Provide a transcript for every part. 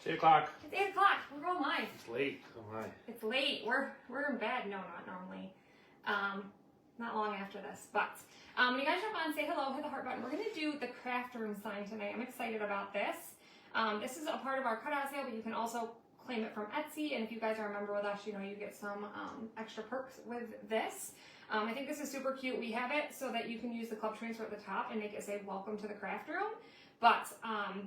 8 o'clock. It's 8 o'clock. We're going live. It's late. Oh my. It's late. We're in bed. No, not normally. Not long after this, but when you guys jump on, say hello, hit the heart button. We're gonna do the craft room sign tonight. I'm excited about this. This is a part of our cutout sale, but you can also claim it from Etsy. And if you guys are a member with us, you know you get some extra perks with this. I think this is super cute. We have it so that you can use the club transfer at the top and make it say welcome to the craft room. But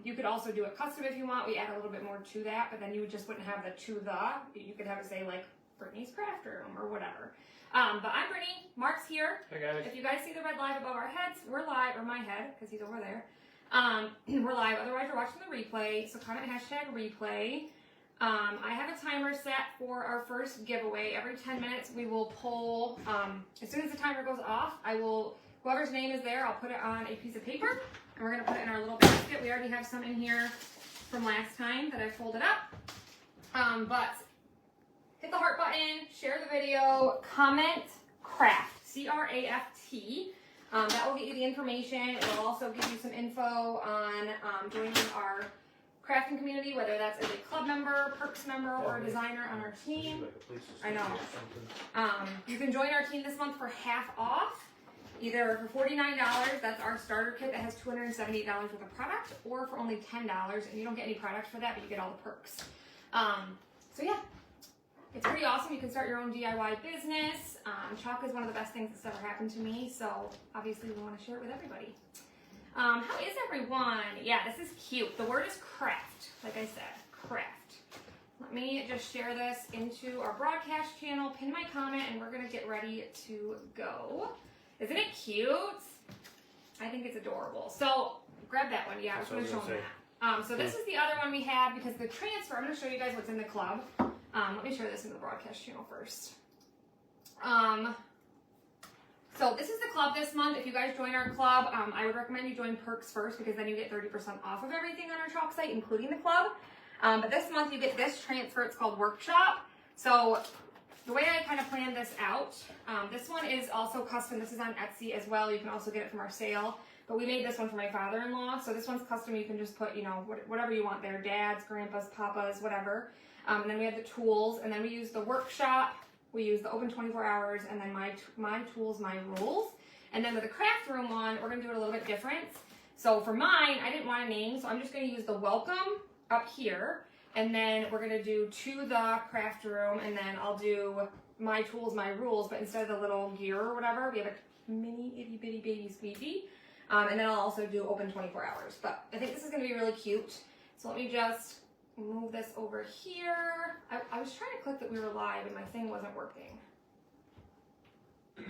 you could also do it custom if you want. We add a little bit more to that, but then you just wouldn't have the to the. You could have it say like Brittany's craft room or whatever. But I'm Brittany. Mark's here. Hey guys. If you guys see the red live above our heads, we're live, or my head, because he's over there. We're live. Otherwise, you're watching the replay. So comment hashtag replay. I have a timer set for our first giveaway. Every 10 minutes, we will pull. As soon as the timer goes off, I will. Whoever's name is there, I'll put it on a piece of paper, and we're gonna put it in our little basket. We already have some in here from last time that I folded up. But hit the heart button, share the video, comment craft, C-R-A-F-T. That will get you the information. It will also give you some info on joining our crafting community, whether that's as a club member, perks member, or a designer on our team. I know. You can join our team this month for half off. Either for $49, that's our starter kit that has $278 worth of product, or for only $10, and you don't get any product for that, but you get all the perks. So yeah, it's pretty awesome. You can start your own DIY business. Chalk is one of the best things that's ever happened to me, so obviously we want to share it with everybody. How is everyone? Yeah, this is cute. The word is craft, like I said, craft. Let me just share this into our broadcast channel, pin my comment, and we're gonna get ready to go. Isn't it cute? I think it's adorable. So grab that one. Yeah, I was going to show them that. So this is the other one we have because the transfer, I'm going to show you guys what's in the club. Let me share this in the broadcast channel first. So this is the club this month. If you guys join our club, I would recommend you join perks first because then you get 30% off of everything on our Chalk site, including the club. But this month you get this transfer. It's called Workshop. So the way I kind of planned this out, this one is also custom. This is on Etsy as well. You can also get it from our sale. But we made this one for my father-in-law. So this one's custom. You can just put, you know, whatever you want there. Dads, grandpas, papas, whatever. And then we have the tools. And then we use the Workshop. We use the Open 24 Hours. And then my tools, my rules. And then with the craft room one, we're going to do it a little bit different. So for mine, I didn't want a name. So I'm just going to use the welcome up here. And then we're going to do to the craft room, and then I'll do my tools, my rules, but instead of the little gear or whatever, we have a mini itty bitty baby squeegee. And then I'll also do open 24 hours. But I think this is going to be really cute. So let me just move this over here. I was trying to click that we were live, and my thing wasn't working. There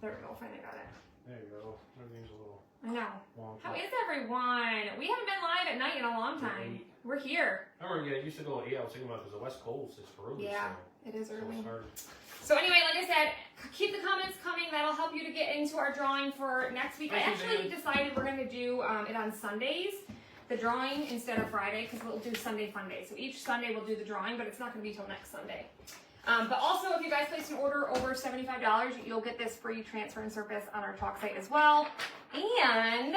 we go, finally got it. There you go. Everything's a little I know. long. How is everyone? We haven't been live at night in a long time. We're here. I remember you used to go, yeah, I was thinking about because the West Coast is early. Yeah, so it is early. it's hard. So anyway, like I said, keep the comments coming. That'll help you to get into our drawing for next week. I actually decided we're going to do it on Sundays, the drawing, instead of Friday, because we'll do Sunday Fun Day. So each Sunday we'll do the drawing, but it's not going to be till next Sunday. But also, if you guys place an order over $75, you'll get this free transfer and service on our Chalk site as well. And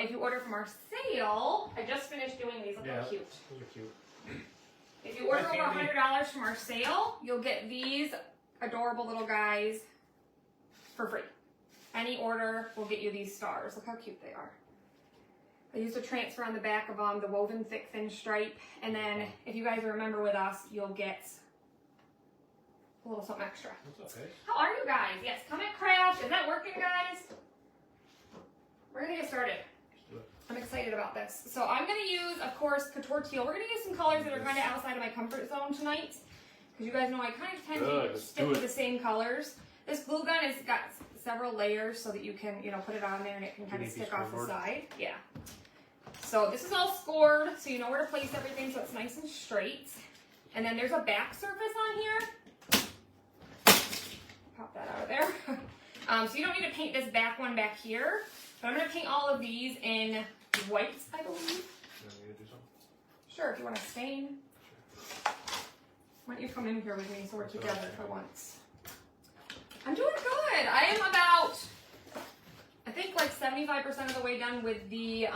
if you order from our sale, I just finished doing these. Look how cute. Those are cute. If you order over $100 from our sale, you'll get these adorable little guys for free. Any order will get you these stars. Look how cute they are. I used a transfer on the back of them, the woven thick thin stripe. And then if you guys remember with us, you'll get a little something extra. That's okay. How are you guys? Yes, comment craft. Is that working, guys? We're going to get started. I'm excited about this. So I'm going to use, of course, Couture Teal. We're going to use some colors that are kind of outside of my comfort zone tonight. Because you guys know I kind of tend to stick with the same colors. This glue gun has got several layers so that you can, you know, put it on there and it can kind of stick off the side. Yeah. So this is all scored, so you know where to place everything so it's nice and straight. And then there's a back surface on here. Pop that out of there. So you don't need to paint this back one back here. But I'm going to paint all of these in white, I believe. You want me to do something? Sure, if you want to stain. Why don't you come in here with me so we're together for once. I'm doing good. I am about, I think like 75% of the way done with the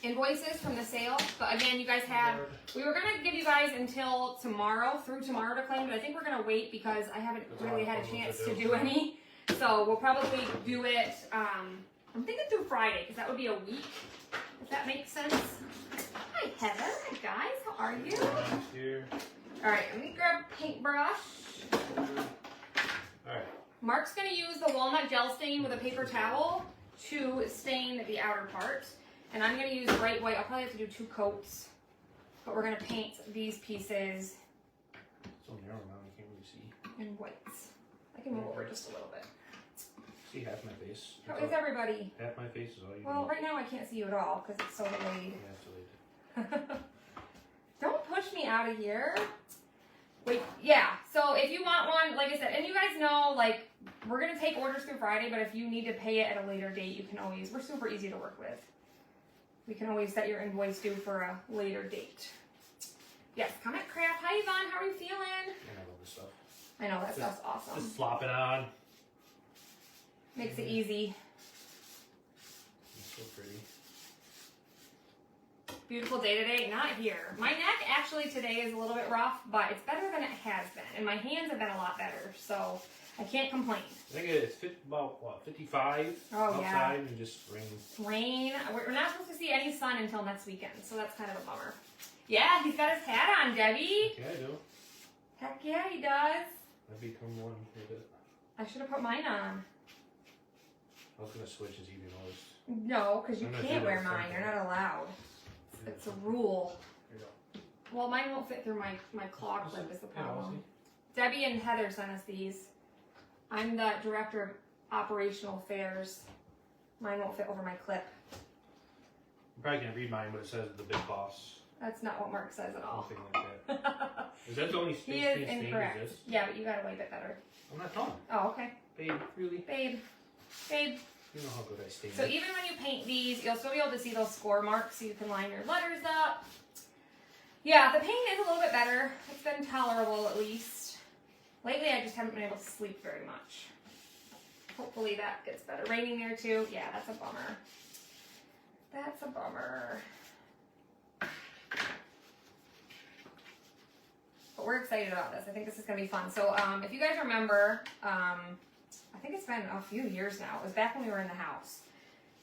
invoices from the sale. But again, you guys have, we were gonna give you guys until tomorrow, through tomorrow to claim, but I think we're gonna wait because I haven't really had a chance to do any. So we'll probably do it, I'm thinking through Friday, because that would be a week, if that makes sense. Hi Heather, hi guys, how are you? Here. All right, let me grab a paintbrush. All right. Mark's gonna use the walnut gel stain with a paper towel to stain the outer part. And I'm gonna use bright white. I'll probably have to do 2 coats, but we're gonna paint these pieces So narrow now, you can't really see. in whites. I can move over just a little bit. See half my face. How is everybody? Half my face is all you Well, need. right now I can't see you at all because it's so delayed. Yeah, it's delayed. Don't push me out of here. Wait, yeah. So if you want one, like I said, and you guys know, like, we're gonna take orders through Friday, but if you need to pay it at a later date, you can always, we're super easy to work with. We can always set your invoice due for a later date. Yes, Comet Craft. Hi Yvonne, how are you feeling? I love this stuff. I know, that stuff's awesome. Just slop it on. Makes it easy. It's so pretty. Beautiful day today. Not here. My neck actually today is a little bit rough, but it's better than it has been. And my hands have been a lot better, so I can't complain. I think it's about, what, 55 Oh, yeah. outside and just rain. Rain. We're not supposed to see any sun until next weekend, so that's kind of a bummer. Yeah, he's got his hat on, Debbie. Yeah, I do. Heck yeah, he does. I've become one with it. I should have put mine on. I was going to switch as you noticed. No, because you I'm gonna can't do wear that mine. sometime. You're not allowed. It's a rule. Here you go. Well, mine won't fit through my claw clip is the Yeah, I'll problem. see. Debbie and Heather sent us these. I'm the director of operational affairs. Mine won't fit over my clip. You probably can't read mine, but it says the big boss. That's not what Mark says at all. Something like that. Is that the only He space is thing incorrect. is this? Yeah, but you got a way bit better. I'm not done. Oh, okay. Babe, really? Babe. Babe. You know how good I stain. So even when you paint these, you'll still be able to see those score marks so you can line your letters up. Yeah, the paint is a little bit better. It's been tolerable at least. Lately I just haven't been able to sleep very much. Hopefully that gets better. Raining there too. Yeah, that's a bummer. That's a bummer. But we're excited about this. I think this is going to be fun. So if you guys remember, I think it's been a few years now. It was back when we were in the house.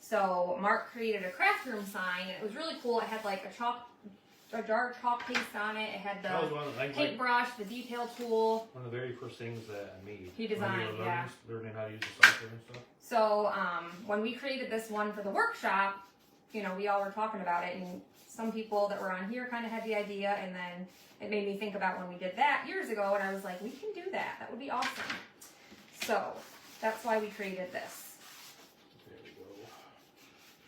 So Mark created a craft room sign. And it was really cool. It had like a jar of chalk paste on it. It had That was the one of the, paintbrush, the detail tool. one of the very first things that I made. He designed, when we were yeah. learning how to use the software and stuff. So when we created this one for the workshop, you know, we all were talking about it, and some people that were on here kind of had the idea, and then it made me think about when we did that years ago, and I was like, we can do that. That would be awesome. So that's why we created this. There we go.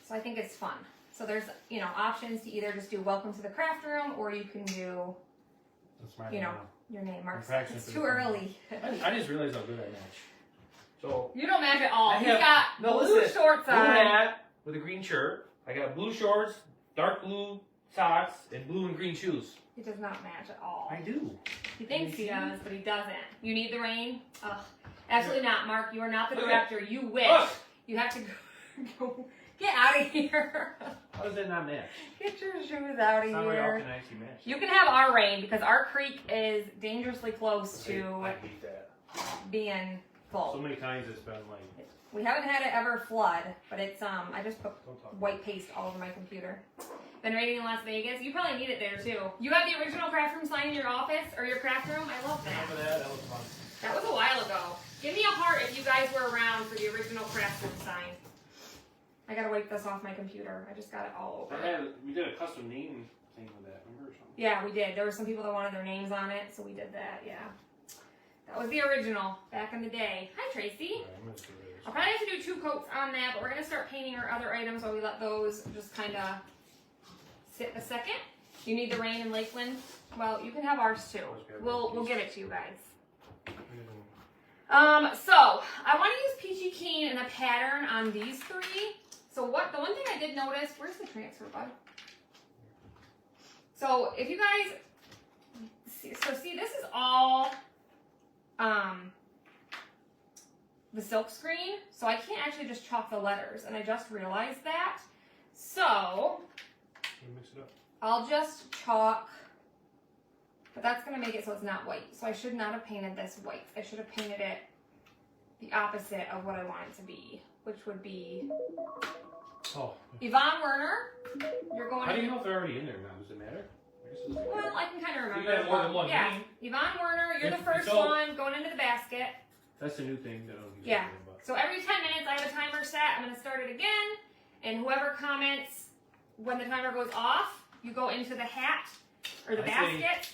So I think it's fun. So there's, you know, options to either just do welcome to the craft room, or you can do, That's my you know, name. your name, Mark. practicing It's for too the final. early. I just realized how good I match. So, You don't match at all. I He's have- got no, blue listen. shorts blue on. hat with a green shirt. I got blue shorts, dark blue socks, and blue and green shoes. He does not match at all. I do. He thinks he see? does, but he doesn't. You need the rain? Ugh. Absolutely not, Mark. You are not the Look director. You wish. Look! You have to go. Get out of here. How does that not match? Get your shoes out of It's not like all here. can actually match. You can have our rain because our creek is dangerously close I to hate that. being So full. many times it's been like, We haven't had it ever flood, but it's I just put don't talk. white paste all over my computer. Been raining in Las Vegas. You probably need it there too. You have the original craft room sign in your office or your craft room? I love that. Remember that? That was fun. That was a while ago. Give me a heart if you guys were around for the original craft room sign. I gotta wipe this off my computer. I just got it all over. We did a custom name thing with that, remember? Or something? Yeah, we did. There were some people that wanted their names on it, so we did that, yeah. That was the original, back in the day. Hi, Tracy. Alright, I'm gonna do this. I'll probably have to do 2 coats on that, but we're gonna start painting our other items while we let those just kinda sit a second. You need the rain in Lakeland? Well, you can have ours too. We'll give it to you guys. So I want to use Peachy Keen and a pattern on these 3. So the one thing I did notice, where's the transfer, bud? So if you guys see this is all the silk screen, so I can't actually just chalk the letters, and I just realized that. So I'll just chalk, but that's going to make it so it's not white. So I should not have painted this white. I should have painted it the opposite of what I want it to be, which would be Yvonne Werner. You're going. How do you know if they're already in there now? Does it matter? I guess it doesn't matter. Well, I can kind of remember. You got more than one Yeah, name. Yvonne Werner. You're the first So- one going into the basket. That's a new thing that I'll use. Yeah. So every 10 minutes, I have a timer set. I'm going to start it again, and whoever comments when the timer goes off, you go into the hat or the I see. basket,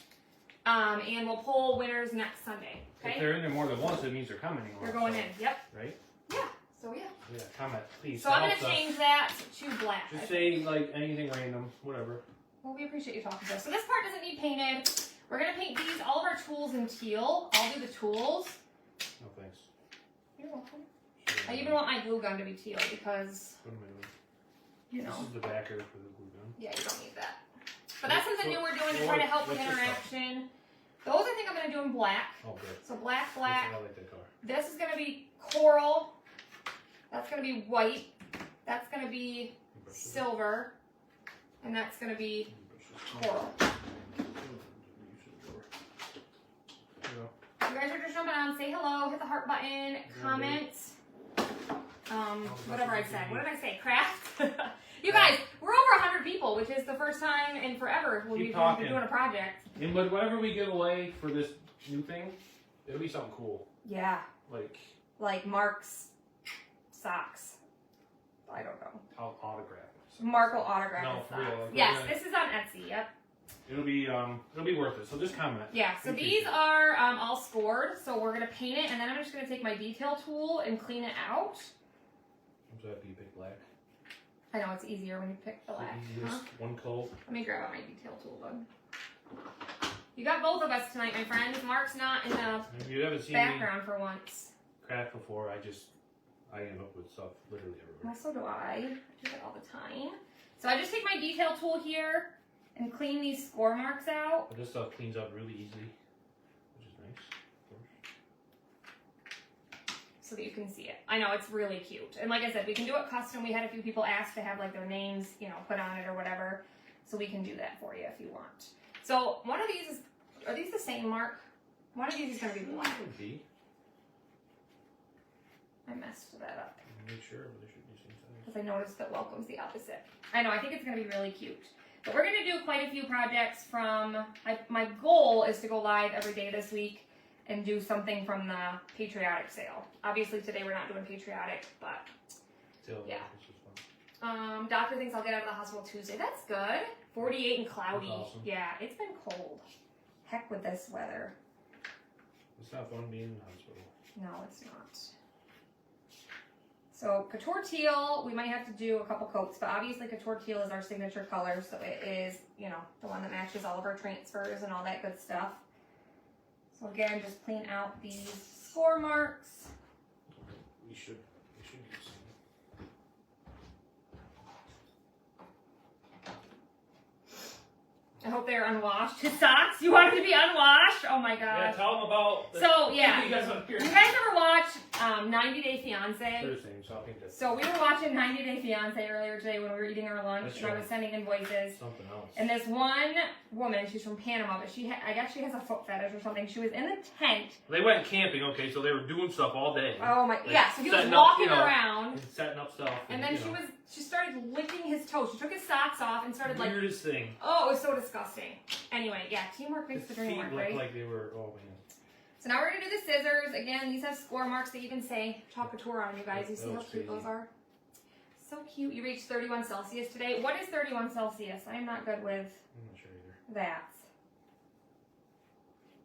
and we'll pull winners next Sunday. If Okay? they're in there more than once, it means they're commenting. They're going in. Yep. Right? Yeah. So yeah. Yeah, comment, please. So I'm Helps going to us. change that to black. Just say, like, anything random, whatever. Well, we appreciate you talking to us. So this part doesn't need painted. We're going to paint these, all of our tools in teal. I'll do the tools. No thanks. You're welcome. Sure. I even want my glue gun to be teal because, What am I doing? you know. This is the backer for the glue gun. Yeah, you don't need that. But that's something new we're doing to So try to help with what's your stuff? interaction. Those I think I'm going to do in black. Oh, good. So black. I like that color. This is going to be coral. That's going to be white. That's going to be silver. And that's going to be coral. You guys are just jumping on. Say hello. Hit the heart button. Comment. Whatever I said. What did I say? Craft? You guys, we're over 100 people, which is the first time in forever we'll Keep be talking. doing a project. And whatever we give away for this new thing, it'll be something cool. Yeah. Like Mark's socks. I don't know. I'll autograph. Mark will autograph No, his for real, socks. like, Yes, we're gonna- this is on Etsy. Yep. It'll be worth it. So just comment. Yeah. So We these appreciate it. are all scored. So we're gonna paint it, and then I'm just gonna take my detail tool and clean it out. I'm so happy you picked black. I know it's easier when you pick The black. easiest, Huh? one coat. Let me grab out my detail tool, bud. You got both of us tonight, my friends. Mark's not in the If you haven't seen background for once. me craft before, I end up with stuff literally everywhere. Well, so do I. I do that all the time. So I just take my detail tool here and clean these score marks out. But this stuff cleans up really easily, which is nice. Of course. So that you can see it. I know it's really cute. And like I said, we can do it custom. We had a few people ask to have like their names, put on it or whatever. So we can do that for you if you want. So one of these are these the same, Mark? One of these is going to be black. Could be. I messed that up Make sure, but they should be same size. because I noticed that welcome's the opposite. I know, I think it's going to be really cute. But we're going to do quite a few projects from, my goal is to go live every day this week and do something from the patriotic sale. Obviously today we're not doing patriotic, but Still, Yeah. this is fun. doctor thinks I'll get out of the hospital Tuesday. That's good. 48 and cloudy. That's awesome. Yeah, it's been cold. Heck with this weather. It's not fun being in the hospital. No, it's not. So Couture Teal, we might have to do a couple coats, but obviously Couture Teal is our signature color, so it is, the one that matches all of our transfers and all that good stuff. So again, just clean out these score marks. We should use some. I hope they're unwashed. His socks, you want them to be unwashed? Oh my Yeah, gosh. tell them about. So yeah, You guys up here. you guys ever watch 90 Day Fiance? They're the same, so I think that's So we were watching 90 Day Fiance earlier today when we were eating our lunch, That's and I right. was sending invoices. something else. And this one woman, she's from Panama, but I guess she has a foot fetish or something. She was in the tent. They went camping, okay, so they were doing stuff all day. Oh my, Like, yeah. So he was setting up, walking you know, around, And setting up stuff. and then she started licking his toes. She took his socks off and started like, weirdest thing. oh, it was so disgusting. Anyway, yeah, teamwork makes the His dream feet work, look right? like they were. Oh man. So now we're gonna do the scissors. Again, these have score marks. They even say Chalk Couture on you guys. You That see how looks cute crazy. those are? So cute. You reached 31 Celsius today. What is 31 Celsius? I am not good with I'm not sure either. that.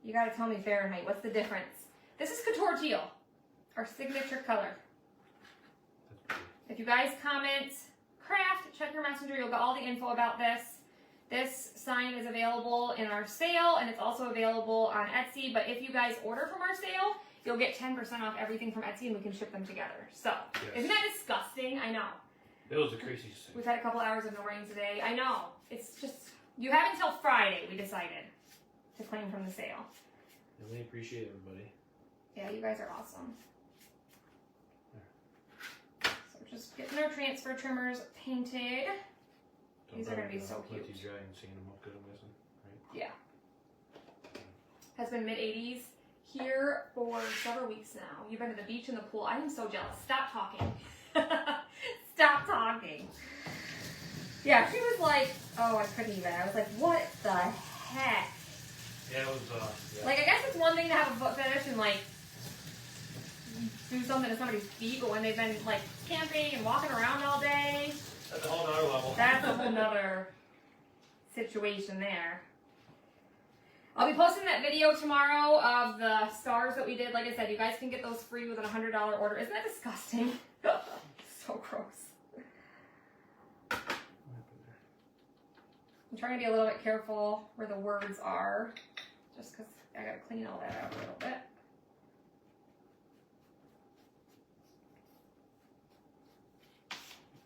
You gotta tell me Fahrenheit. What's the difference? This is Couture Teal, our signature color. That's pretty. If you guys comment craft, check your messenger. You'll get all the info about this. This sign is available in our sale, and it's also available on Etsy. But if you guys order from our sale, you'll get 10% off everything from Etsy, and we can ship them together. So, Yes. isn't that disgusting? I know. That was the craziest thing. We've had a couple hours of no rain today. I know. It's just, you have until Friday, we decided, to claim from the sale. Really appreciate everybody. Yeah, you guys are awesome. So just getting our transfer trimmers painted. These are gonna be so cute. Let these dry and sand them up good, I'm guessing. Yeah. Has been mid 80s here for several weeks now. You've been to the beach and the pool. I am so jealous. Stop talking. Stop talking. Yeah, she was like, oh, I couldn't even. I was like, what the heck? Yeah, it was, yeah. Like, I guess it's one thing to have a foot fetish and, like, do something to somebody's feet, but when they've been, like, camping and walking around all day, That's a whole nother level. that's a whole nother situation there. I'll be posting that video tomorrow of the stars that we did. Like I said, you guys can get those free with a $100 order. Isn't that disgusting? So gross. I'm trying to be a little bit careful where the words are, just because I gotta clean all that out a little bit.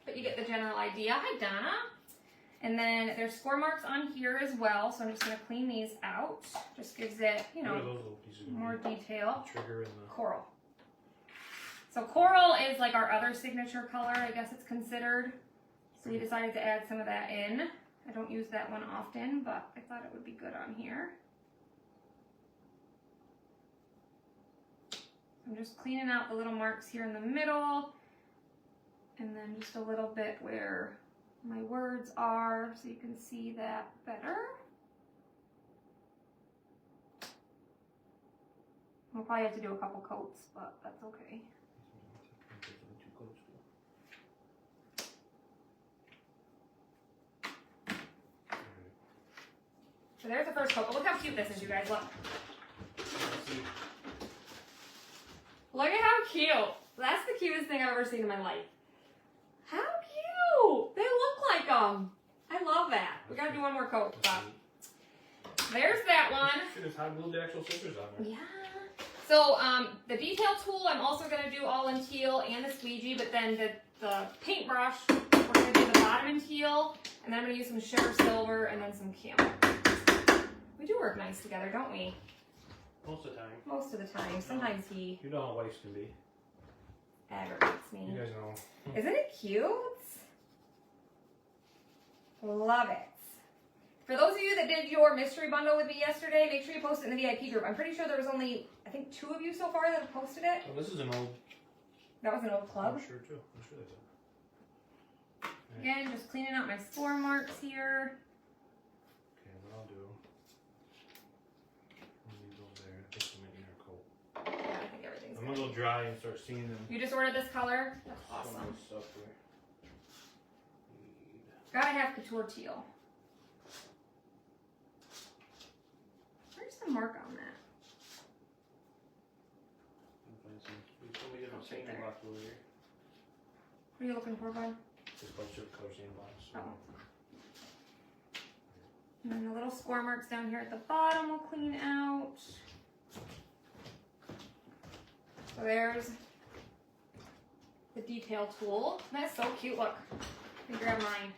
But you get the general idea. Hi, Donna. And then there's score marks on here as well, so I'm just gonna clean these out. Just gives it, you What are know, those little pieces of more detail. trigger and the... Coral. So coral is like our other signature color, I guess it's considered. So we decided to add some of that in. I don't use that one often, but I thought it would be good on here. I'm just cleaning out the little marks here in the middle, and then just a little bit where my words are, so you can see that better. We'll probably have to do a couple coats, but that's okay. So there's the first coat. But look how cute this is, you guys. Look. Look at how cute. That's the cutest thing I've ever seen in my life. How cute. They look like them. I love that. We gotta do one more coat. But there's that one. Should have hot glued the actual scissors on there. Yeah. So the detail tool, I'm also gonna do all in teal and the squeegee, but then the paintbrush, we're gonna do the bottom in teal, and then I'm gonna use some sugar silver and then some camel. We do work nice together, don't we? Most of the time. Most of the time. Sometimes he You know how wives can be. aggravates me. You guys know. Isn't it cute? Love it. For those of you that did your mystery bundle with me yesterday, make sure you post it in the VIP group. I'm pretty sure there was only, I think, 2 of you so far that have posted it. Oh, this is an old... That was an old club. I'm sure too. I'm sure they did. Again, just cleaning out my score marks here. Okay, what I'll do... I'll leave those there. I think I'm in inner coat. Yeah, I think everything's I'm good. gonna go dry and start seeing them. You just ordered this color? That's Some of awesome. this stuff here. Gotta have couture teal. Where's the mark on that? We told me to have a Right sanding there. box over here. What are you looking for, bud? Just called sugar color sandbox. So. Oh. And then the little score marks down here at the bottom we'll clean out. So there's the detail tool. That's so cute. Look, let me grab mine.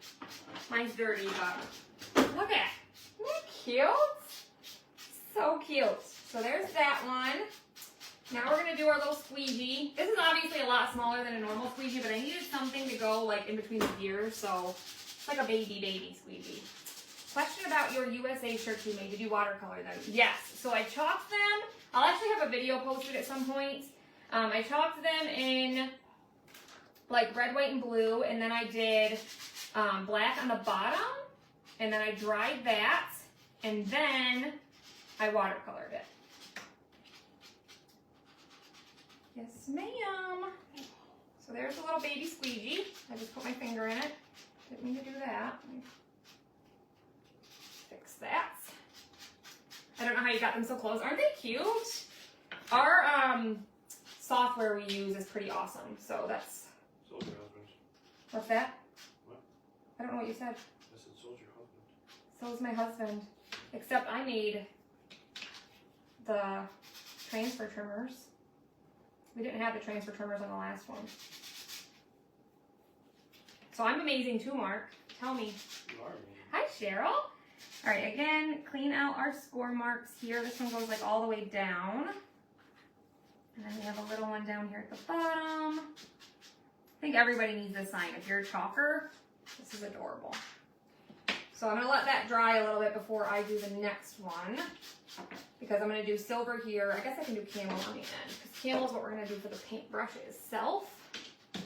Mine's dirty, but look at it. Isn't that cute? So cute. So there's that one. Now we're gonna do our little squeegee. This is obviously a lot smaller than a normal squeegee, but I needed something to go like in between the gears, so it's like a baby squeegee. Question about your USA shirts you made. Did you watercolor them? Yes. So I chalked them. I'll actually have a video posted at some point. I chalked them in like red, white, and blue, and then I did black on the bottom, and then I dried that, and then I watercolored it. Yes, ma'am. So there's a little baby squeegee. I just put my finger in it. Didn't mean to do that. Let me fix that. I don't know how you got them so close. Aren't they cute? Our software we use is pretty awesome. So that's... Soldier husband. What's that? What? I don't know what you said. I said soldier husband. So is my husband. Except I made the transfer trimmers. We didn't have the transfer trimmers on the last one. So I'm amazing too, Mark. Tell me. You are me. Hi, Cheryl. All right, again, clean out our score marks here. This one goes like all the way down. And then we have a little one down here at the bottom. I think everybody needs this sign. If you're a chalker, this is adorable. So I'm going to let that dry a little bit before I do the next one. Because I'm going to do silver here. I guess I can do camel on the end. Because camel is what we're going to do for the paintbrush itself. I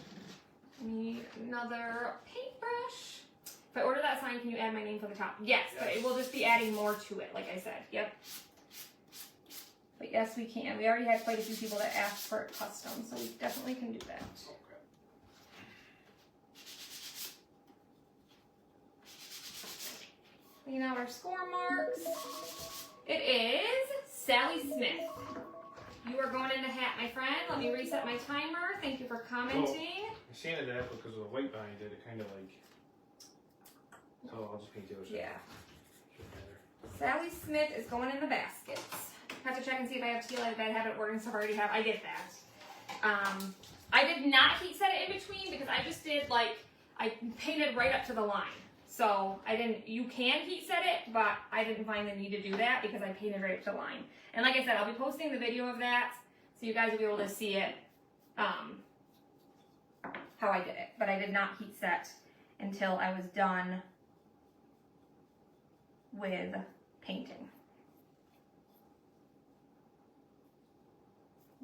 need another paintbrush. If I order that sign, can you add my name for the top? Yes, but it will just be adding more to it, like I said. Yep. But yes, we can. We already had quite a few people that asked for it custom, so we definitely can do that. Clean out our score marks. It is Sally Smith. You are going in the hat, my friend. Let me reset my timer. Thank you for commenting. I sanded that because of the white behind it. It kind of like. So I'll just paint the other side. Yeah. Sally Smith is going in the baskets. Have to check and see if I have teal. I haven't ordered stuff I already have. I get that. I did not heat set it in between because I just did like I painted right up to the line. So I didn't. You can heat set it, but I didn't find the need to do that because I painted right up to the line. And like I said, I'll be posting the video of that so you guys will be able to see it. How I did it, but I did not heat set until I was done with painting.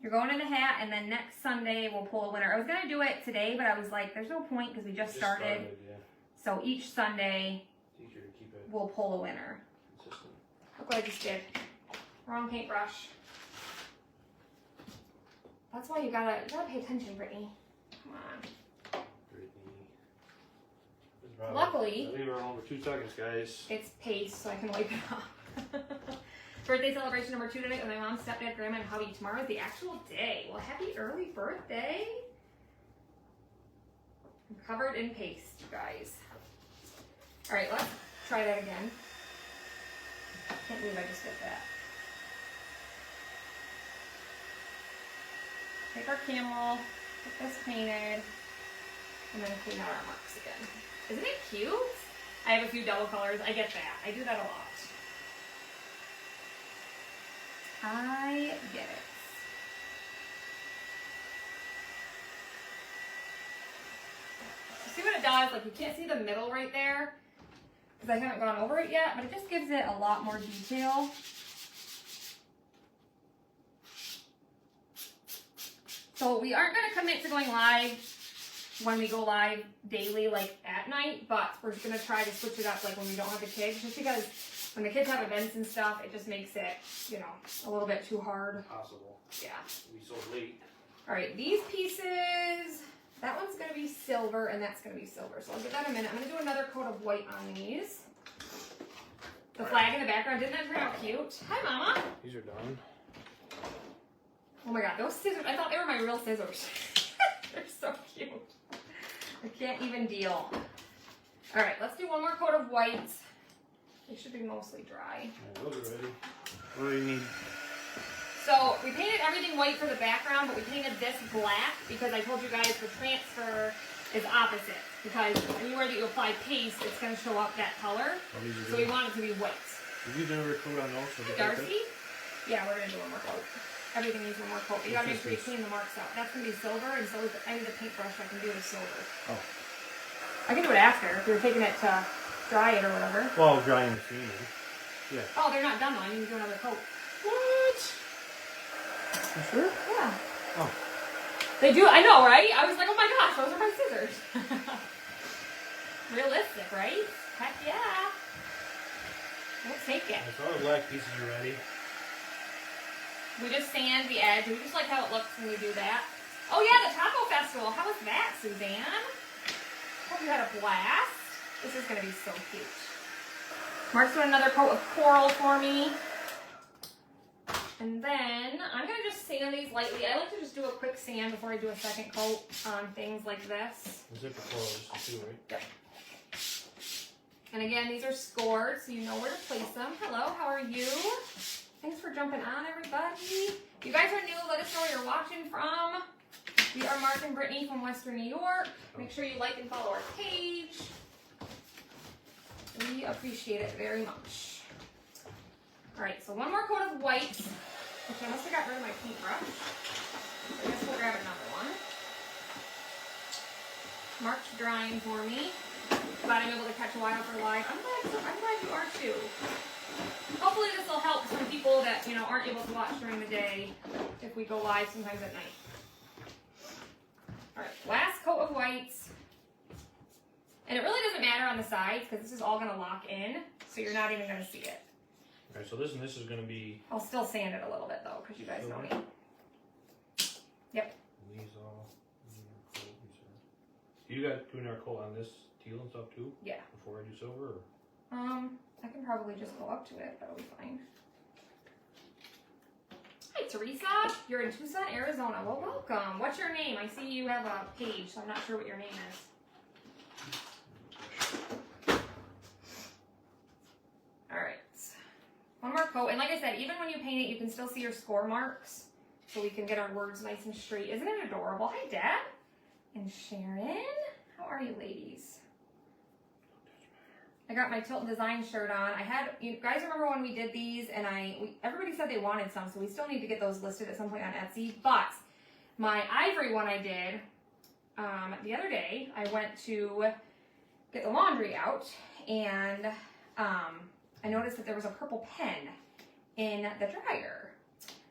You're going in the hat, and then next Sunday we'll pull a winner. I was going to do it today, but I was like, there's no point because we just started. Yeah. So each Sunday Easier to keep it we'll pull a winner. consistent. Look what I just did. Wrong paintbrush. That's why you gotta pay attention, Brittany. Come on. Luckily, I leave her alone for 2 seconds, guys. it's paste, so I can wipe it off. Birthday celebration number 2 today with my mom, stepdad, grandma, and hubby. Tomorrow is the actual day. Well, happy early birthday. I'm covered in paste, you guys. All right, let's try that again. Can't believe I just did that. Take our camel, get this painted, and then clean out our marks again. Isn't it cute? I have a few double colors. I get that. I do that a lot. I get it. See what it does? Like, you can't see the middle right there because I haven't gone over it yet, but it just gives it a lot more detail. So we aren't going to commit to going live when we go live daily, like at night, but we're going to try to switch it up like when we don't have the kids, just because when the kids have events and stuff, it just makes it, you know, a little bit too hard. Possible. Yeah. It'll be so late. All right, these pieces, that one's going to be silver and that's going to be silver. So I'll give that a minute. I'm going to do another coat of white on these. The flag in the background, didn't that turn out cute? Hi, Mama. These are done. Oh my God, those scissors, I thought they were my real scissors. They're so cute. I can't even deal. All right, let's do one more coat of white. They should be mostly dry. Yeah, those are ready. What do you need? So we painted everything white for the background, but we painted this black because I told you guys the transfer is opposite. Because anywhere that you apply paste, it's going to show up that color. Oh, So we want it to be white. Did you never coat on those? Darcy? Yeah, we're going to do one more coat. Everything needs one more coat. You gotta make sure you clean the marks out. That's gonna be silver, and so is I need a paintbrush I can do with silver. Oh. I can do it after if you're taking it to dry it or whatever. Well, drying machine. Yeah. Oh, they're not done though. I need to do another coat. What? You sure? Yeah. Oh. They do. I know, right? I was like, oh my gosh, those are my scissors. Realistic, right? Heck yeah. We'll take it. All the black pieces are ready. We just sand the edge. We just like how it looks when we do that. Oh yeah, the Taco Festival. How was that, Suzanne? Hope you had a blast. This is gonna be so cute. Mark's doing another coat of coral for me. And then I'm gonna just sand these lightly. I like to just do a quick sand before I do a second coat on things like this. The zipper closed too, right? Yep. And again, these are scored, so you know where to place them. Hello, how are you? Thanks for jumping on, everybody. If you guys are new, let us know where you're watching from. We are Mark and Brittany from Western New York. Make sure you like and follow our page. We appreciate it very much. All right, so one more coat of white, which I must have got rid of my paintbrush. I guess we'll grab another one. Mark's drying for me. Glad I'm able to catch a wildfire live. I'm glad you are too. Hopefully this will help some people that, you know, aren't able to watch during the day if we go live sometimes at night. Alright, last coat of whites. And it really doesn't matter on the sides because this is all going to lock in, so you're not even going to see it. Alright, so this is going to be I'll still sand it a little bit though, because you guys know me. these all. You guys doing our coat on this teal and stuff too? Yeah. Before I do silver? Or? I can probably just go up to it. That'll be fine. Hi, Teresa. You're in Tucson, Arizona. Well, welcome. What's your name? I see you have a page, so I'm not sure what your name is. Alright. One more coat. And like I said, even when you paint it, you can still see your score marks. So we can get our words nice and straight. Isn't it adorable? Hi, Dad. And Sharon. How are you, ladies? I got my Tilton Design shirt on. You guys remember when we did these, and everybody said they wanted some, so we still need to get those listed at some point on Etsy. But my ivory one I did the other day. I went to get the laundry out, and I noticed that there was a purple pen in the dryer.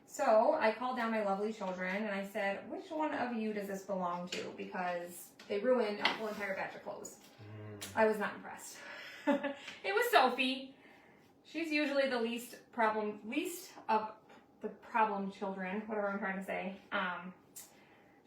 So I called down my lovely children, and I said, which one of you does this belong to? Because they ruined a whole entire batch of clothes. I was not impressed. It was Sophie. She's usually the least of the problem children, whatever I'm trying to say.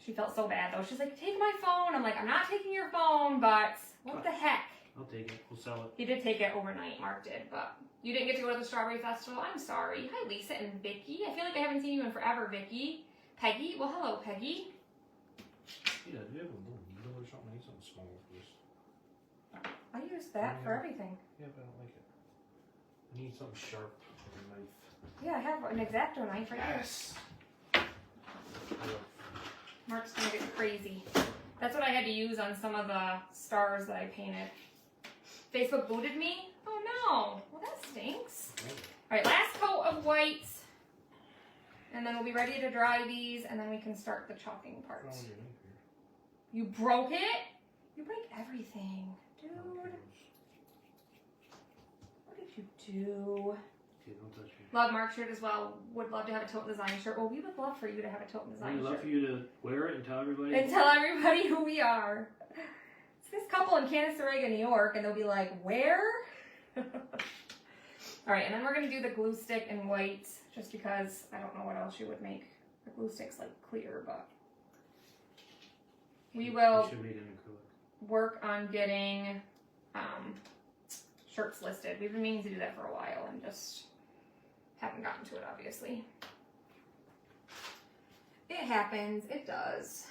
She felt so bad though. She's like, take my phone. I'm like, I'm not taking your phone, but what the heck? I'll take it. We'll sell it. He did take it overnight, Mark did, but you didn't get to go to the Strawberry Festival. I'm sorry. Hi, Lisa and Vicky. I feel like I haven't seen you in forever, Vicky. Peggy. Well, hello, Peggy. Yeah, do you have a little needle or something? I need something small for this. I use that for everything. Yeah, but I don't like it. I need something sharp for a knife. Yeah, I have an X-Acto knife right here. Mark's gonna get crazy. That's what I had to use on some of the stars that I painted. Facebook booted me? Oh no. Well, that stinks. Alright, last coat of whites. And then we'll be ready to dry these, and then we can start the chalking part. You broke it? You break everything. Dude. What did you do? Okay, don't touch me. Love Mark's shirt as well. Would love to have a Tilton Design shirt. Well, we would love for you to have a Tilton Design We'd shirt. love for you to wear it and tell everybody. And tell everybody who we are. It's this couple in Canastawega, New York, and they'll be like, where? Alright, and then we're going to do the glue stick in white, just because I don't know what else you would make. The glue stick's like clear, but we will should make it in acrylic. work on getting shirts listed. We've been meaning to do that for a while and just haven't gotten to it, obviously. It happens. It does.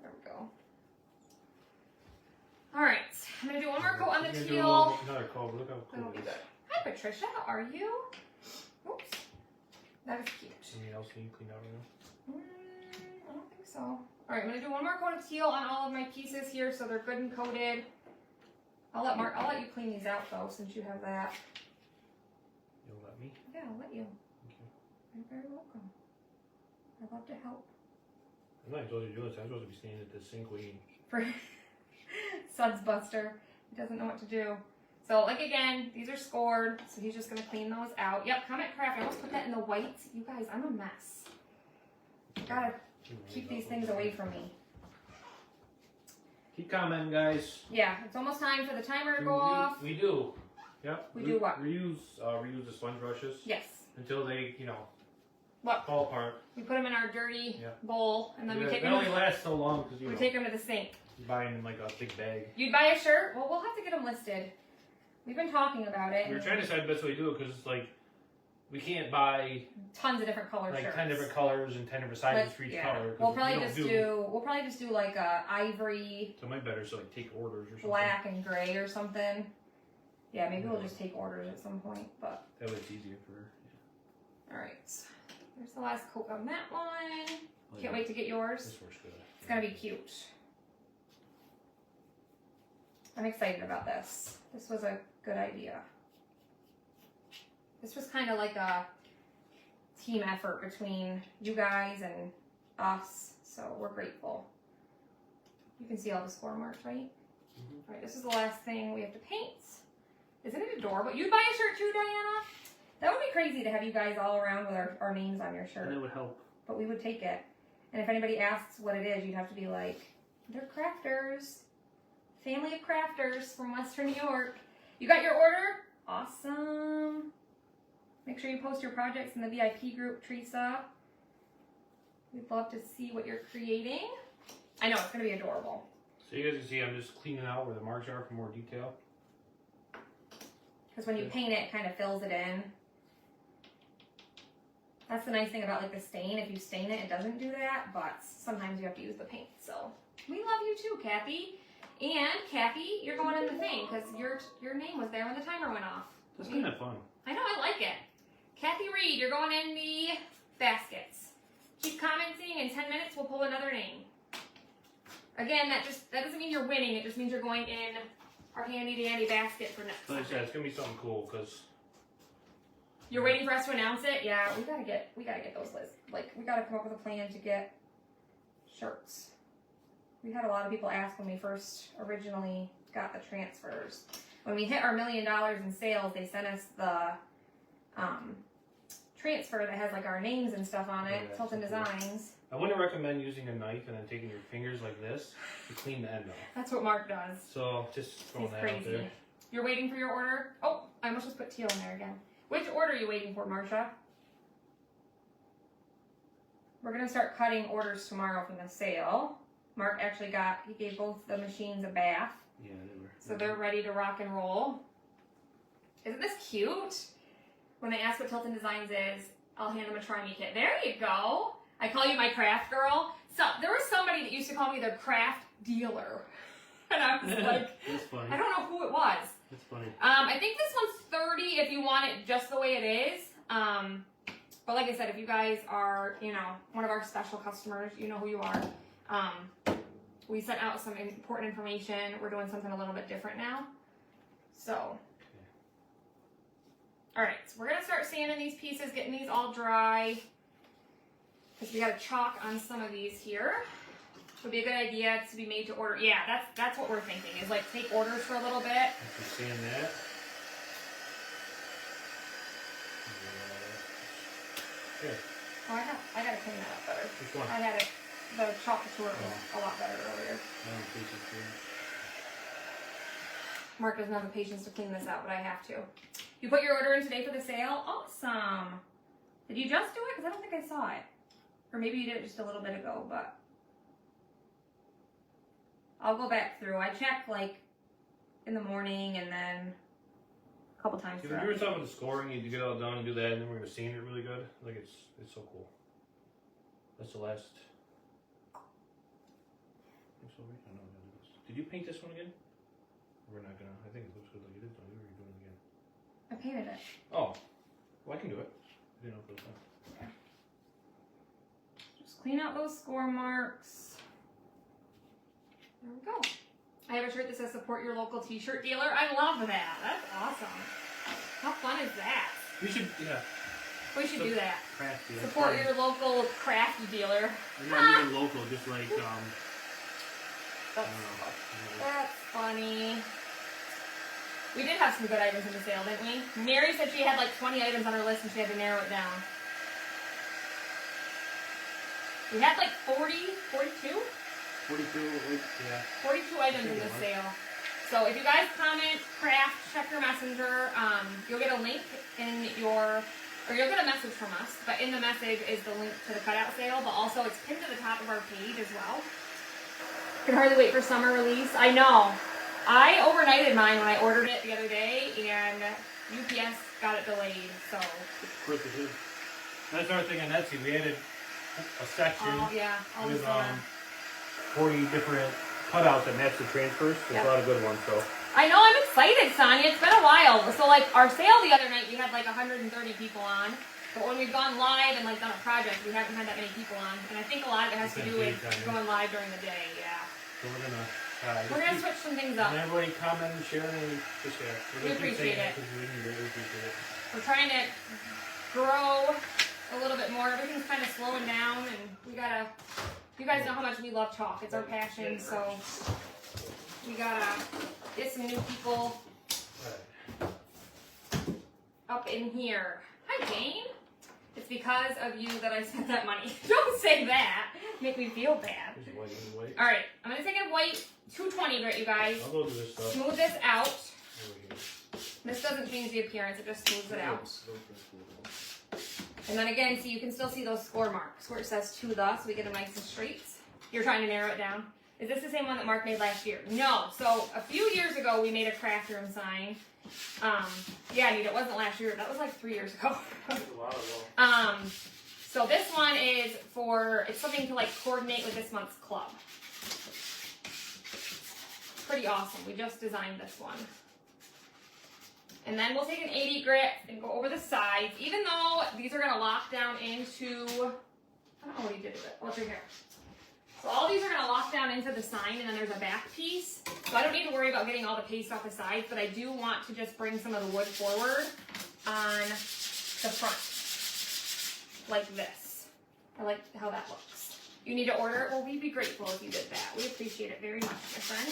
There we go. Alright, I'm going to do one more coat on the You're gonna do teal. another coat. Look how That'll cool be it is. good. Hi, Patricia. How are you? Oops. That is cute. Anything else you need cleaned out right now? I don't think so. Alright, I'm going to do one more coat of teal on all of my pieces here so they're good and coated. I'll let you clean these out though, since you have that. You'll let me? Yeah, I'll let you. Thank you. You're very welcome. I'd love to help. I'm not supposed to do this. I'm supposed to be standing at the sink waiting. For Suds Buster. He doesn't know what to do. So, like again, these are scored, so he's just going to clean those out. Yep, Comet Craft. I almost put that in the white. You guys, I'm a mess. Gotta keep these things away from me. Keep commenting, guys. Yeah, it's almost time for the timer to go off. We do. Yep. We do what? Reuse the sponge brushes Yes. until they, What? fall apart. We put them in our dirty Yeah. bowl, and then we take They them. only last so long because We take them to the sink. you buy them in like a big bag. You'd buy a shirt? Well, we'll have to get them listed. We've been talking about it. We were trying to decide the best way to do it because it's like we can't buy Tons of different color like shirts. 10 different colors and 10 different sizes for each color. 'cause We'll we probably don't just do like a ivory, So it might be better so like take orders or something. black, and gray or something. Yeah, maybe we'll just take orders at some point. But That way it's easier for. all right, there's the last coat on that one. Like, Can't wait to get yours. This works good. It's gonna be cute. I'm excited about this. This was a good idea. This was kind of like a team effort between you guys and us, so we're grateful. You can see all the score marks, right? All right, this is the last thing we have to paint. Isn't it adorable? You'd buy a shirt too, Diana? That would be crazy to have you guys all around with our names on your shirt. And it would help. But we would take it. And if anybody asks what it is, you'd have to be like, they're crafters. Family of crafters from Western New York. You got your order? Awesome. Make sure you post your projects in the VIP group, Teresa. We'd love to see what you're creating. I know, it's going to be adorable. So you guys can see I'm just cleaning out where the marks are for more detail. Because when you paint it, it kind of fills it in. That's the nice thing about like the stain. If you stain it, it doesn't do that, but sometimes you have to use the paint. So we love you too, Kathy. And Kathy, you're going in the thing because your name was there when the timer went off. That's kind of fun. I know, I like it. Kathy Reed, you're going in the baskets. Keep commenting. In 10 minutes, we'll pull another name. Again, that doesn't mean you're winning. It just means you're going in our handy dandy basket for next Like I time. said, it's gonna be something cool because You're waiting for us to announce it? Yeah, we gotta get those lists. Like, we gotta come up with a plan to get shirts. We had a lot of people ask when we first originally got the transfers. When we hit our $1 million in sales, they sent us the transfer that has like our names and stuff on it, Yeah, Tilton that's so cool. Designs. I wouldn't recommend using a knife and then taking your fingers like this to clean the end off. That's what Mark does. So just throwing He's that out crazy. there. You're waiting for your order? Oh, I almost just put teal in there again. Which order are you waiting for, Marsha? We're gonna start cutting orders tomorrow from the sale. Mark actually he gave both the machines a bath. Yeah, they were. So they're ready to rock and roll. Isn't this cute? When they ask what Tilton Designs is, I'll hand them a try me kit. There you go. I call you my craft girl. So there was somebody that used to call me their craft dealer. And I was like, That's funny. I don't know who it was. That's funny. I think this one's 30 if you want it just the way it is. But like I said, if you guys are, one of our special customers, you know who you are. We sent out some important information. We're doing something a little bit different now. So, all right, so we're gonna start sanding these pieces, getting these all dry. Because we got to chalk on some of these here. Would be a good idea to be made to order. Yeah, that's what we're thinking, is like take orders for a little bit. After seeing that. Here. Oh, I gotta clean that up better. Which one? I had it, the chalk tour was a lot better earlier. Mark doesn't have the patience to clean this out, but I have to. You put your order in today for the sale? Awesome. Did you just do it? Because I don't think I saw it. Or maybe you did it just a little bit ago, but I'll go back through. I check like in the morning and then a couple times If throughout. you were talking about the scoring, you get it all done and do that, and then we're gonna sand it really good. Like it's so cool. That's the last. Did you paint this one again? We're not gonna. I think it looks good like it is. Don't you? Or are you doing it again? I painted it. Oh, well I can do it. I didn't know if it was done. Just clean out those score marks. There we go. I have a shirt that says support your local t-shirt dealer. I love that. That's awesome. How fun is that? We should, yeah. We should do that. Crafty. Support your local craft dealer. I'm not even local, just like That's, I don't know. that's funny. We did have some good items in the sale, didn't we? Mary said she had like 20 items on her list and she had to narrow it down. We had like 42? 42, yeah. 42 items in the sale. So if you guys comment craft, check your messenger. You'll get a link in your, or you'll get a message from us. But in the message is the link to the cutout sale. But also it's pinned to the top of our page as well. Can hardly wait for summer release. I know. I overnighted mine when I ordered it the other day, and UPS got it delayed. So. Of course it is. That's our thing on Etsy. We added a section Oh yeah. All with this on. 40 different cutouts that match the transfers. There's Yep. a lot of good ones. So I know, I'm excited, Sonia. It's been a while. So, like, our sale the other night, we had like 130 people on. But when we've gone live and like done a project, we haven't had that many people on. And I think a lot of it has to do with going live during the day. Yeah. So We're gonna switch some things up. And everybody comment and share and just share. We appreciate it. Because we really appreciate it. We're trying to grow a little bit more. Everything's kind of slowing down, and we gotta. You guys know how much we love chalk. It's our passion. So We gotta get some new people up in here. Hi, Jane. It's because of you that I spent that money. Don't say that. Make me feel bad. Here's white, here's white. All right, I'm gonna take a white 220 grit, you guys. I'll go do this stuff. Smooth this out. Over here. This doesn't change the appearance, it just smooths it out. And then again, see, you can still see those score marks where it says to the, so we get them nice and straight. You're trying to narrow it down. Is this the same one that Mark made last year? No. So a few years ago, we made a craft room sign. Yeah, I mean, it wasn't last year. That was like 3 years ago. That's a while ago. So this one is for, it's something to like coordinate with this month's club. Pretty awesome. We just designed this one. And then we'll take an 80 grit and go over the sides. Even though these are going to lock down into, I don't know what he did with it. What's right here? So all these are going to lock down into the sign, and then there's a back piece. So I don't need to worry about getting all the paste off the sides, but I do want to just bring some of the wood forward on the front. Like this. I like how that looks. You need to order it? Well, we'd be grateful if you did that. We appreciate it very much, my friend.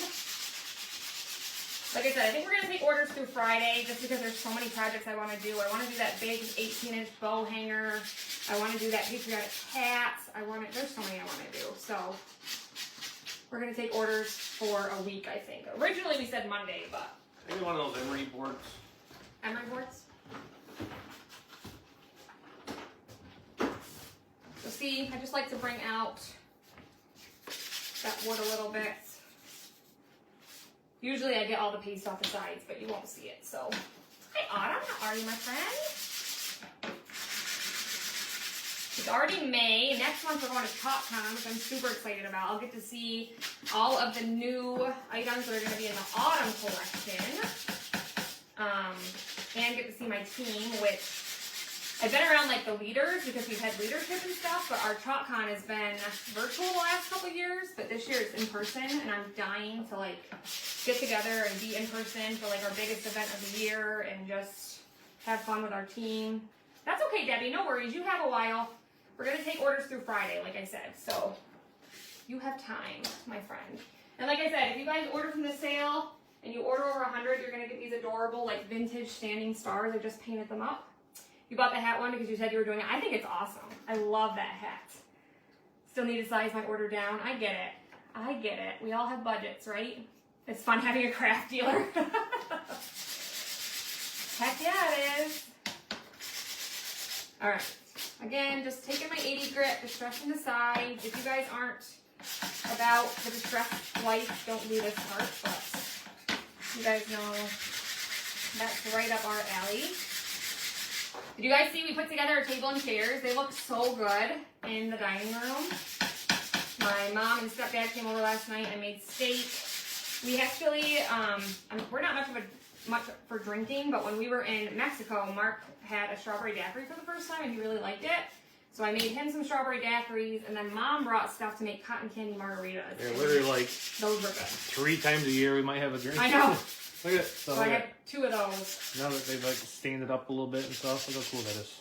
Like I said, I think we're going to take orders through Friday just because there's so many projects I want to do. I want to do that big 18-inch bow hanger. I want to do that patriotic hat. There's so many I want to do. So we're going to take orders for a week, I think. Originally we said Monday, but. I get one of those emery boards. Emery boards? So see, I just like to bring out that wood a little bit. Usually I get all the paste off the sides, but you won't see it, so. Hi, Autumn. How are you, my friend? It's already May. Next month we're going to TalkCon, which I'm super excited about. I'll get to see all of the new items that are going to be in the autumn collection. And get to see my team, which I've been around like the leaders because we've had leadership and stuff, but our TalkCon has been virtual the last couple of years, but this year it's in person, and I'm dying to like get together and be in person for like our biggest event of the year and just have fun with our team. That's okay, Debbie, no worries, you have a while. We're gonna take orders through Friday, like I said, so you have time, my friend. And like I said, if you guys order from the sale and you order over 100, you're gonna get these adorable like vintage standing stars. I just painted them up. You bought the hat one because you said you were doing it. I think it's awesome. I love that hat. Still need to size my order down. I get it. I get it. We all have budgets, right? It's fun having a craft dealer. Heck yeah, it is. All right. Again, just taking my 80 grit, distressing the sides. If you guys aren't about the distressed life, don't do this part, but you guys know that's right up our alley. Did you guys see we put together a table and chairs? They look so good in the dining room. My mom and stepdad came over last night. I made steak. We actually, we're not much for drinking, but when we were in Mexico, Mark had a strawberry daiquiri for the first time, and he really liked it. So I made him some strawberry daiquiris, and then Mom brought stuff to make cotton candy margaritas. They're literally like those were good. 3 times a year we might have a drink. I know. Look at it. So I had 2 of those. Now that they've like stained it up a little bit and stuff, look how cool that is.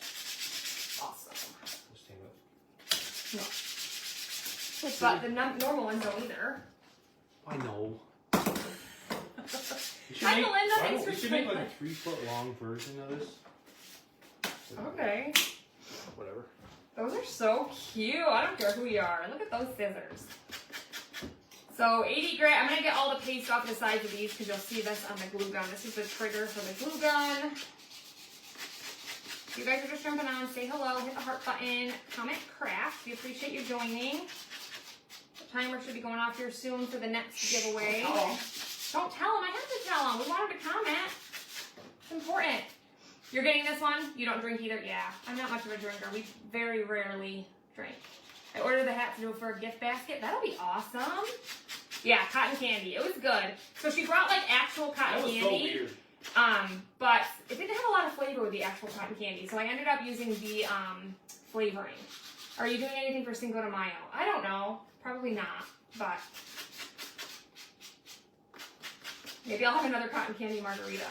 Awesome. Stain it up. No. But the normal ones don't either. I know. Hi, Melinda. Thanks for We should make like a 3-foot long version of this. Okay. Whatever. Those are so cute. I don't care who you are. Look at those scissors. So 80 grit. I'm going to get all the paste off the sides of these because you'll see this on the glue gun. This is the trigger for the glue gun. If you guys are just jumping on, say hello, hit the heart button, comment craft. We appreciate you joining. The timer should be going off here soon for the next giveaway. Don't tell them. I have to tell them. We want them to comment. It's important. You're getting this one? You don't drink either? Yeah. I'm not much of a drinker. We very rarely drink. I ordered the hat to do for a gift basket. That'll be awesome. Yeah, cotton candy. It was good. So she brought like actual cotton candy. That was so weird. But it didn't have a lot of flavor with the actual cotton candy. So I ended up using the flavoring. Are you doing anything for Cinco de Mayo? I don't know. Probably not. But maybe I'll have another cotton candy margarita.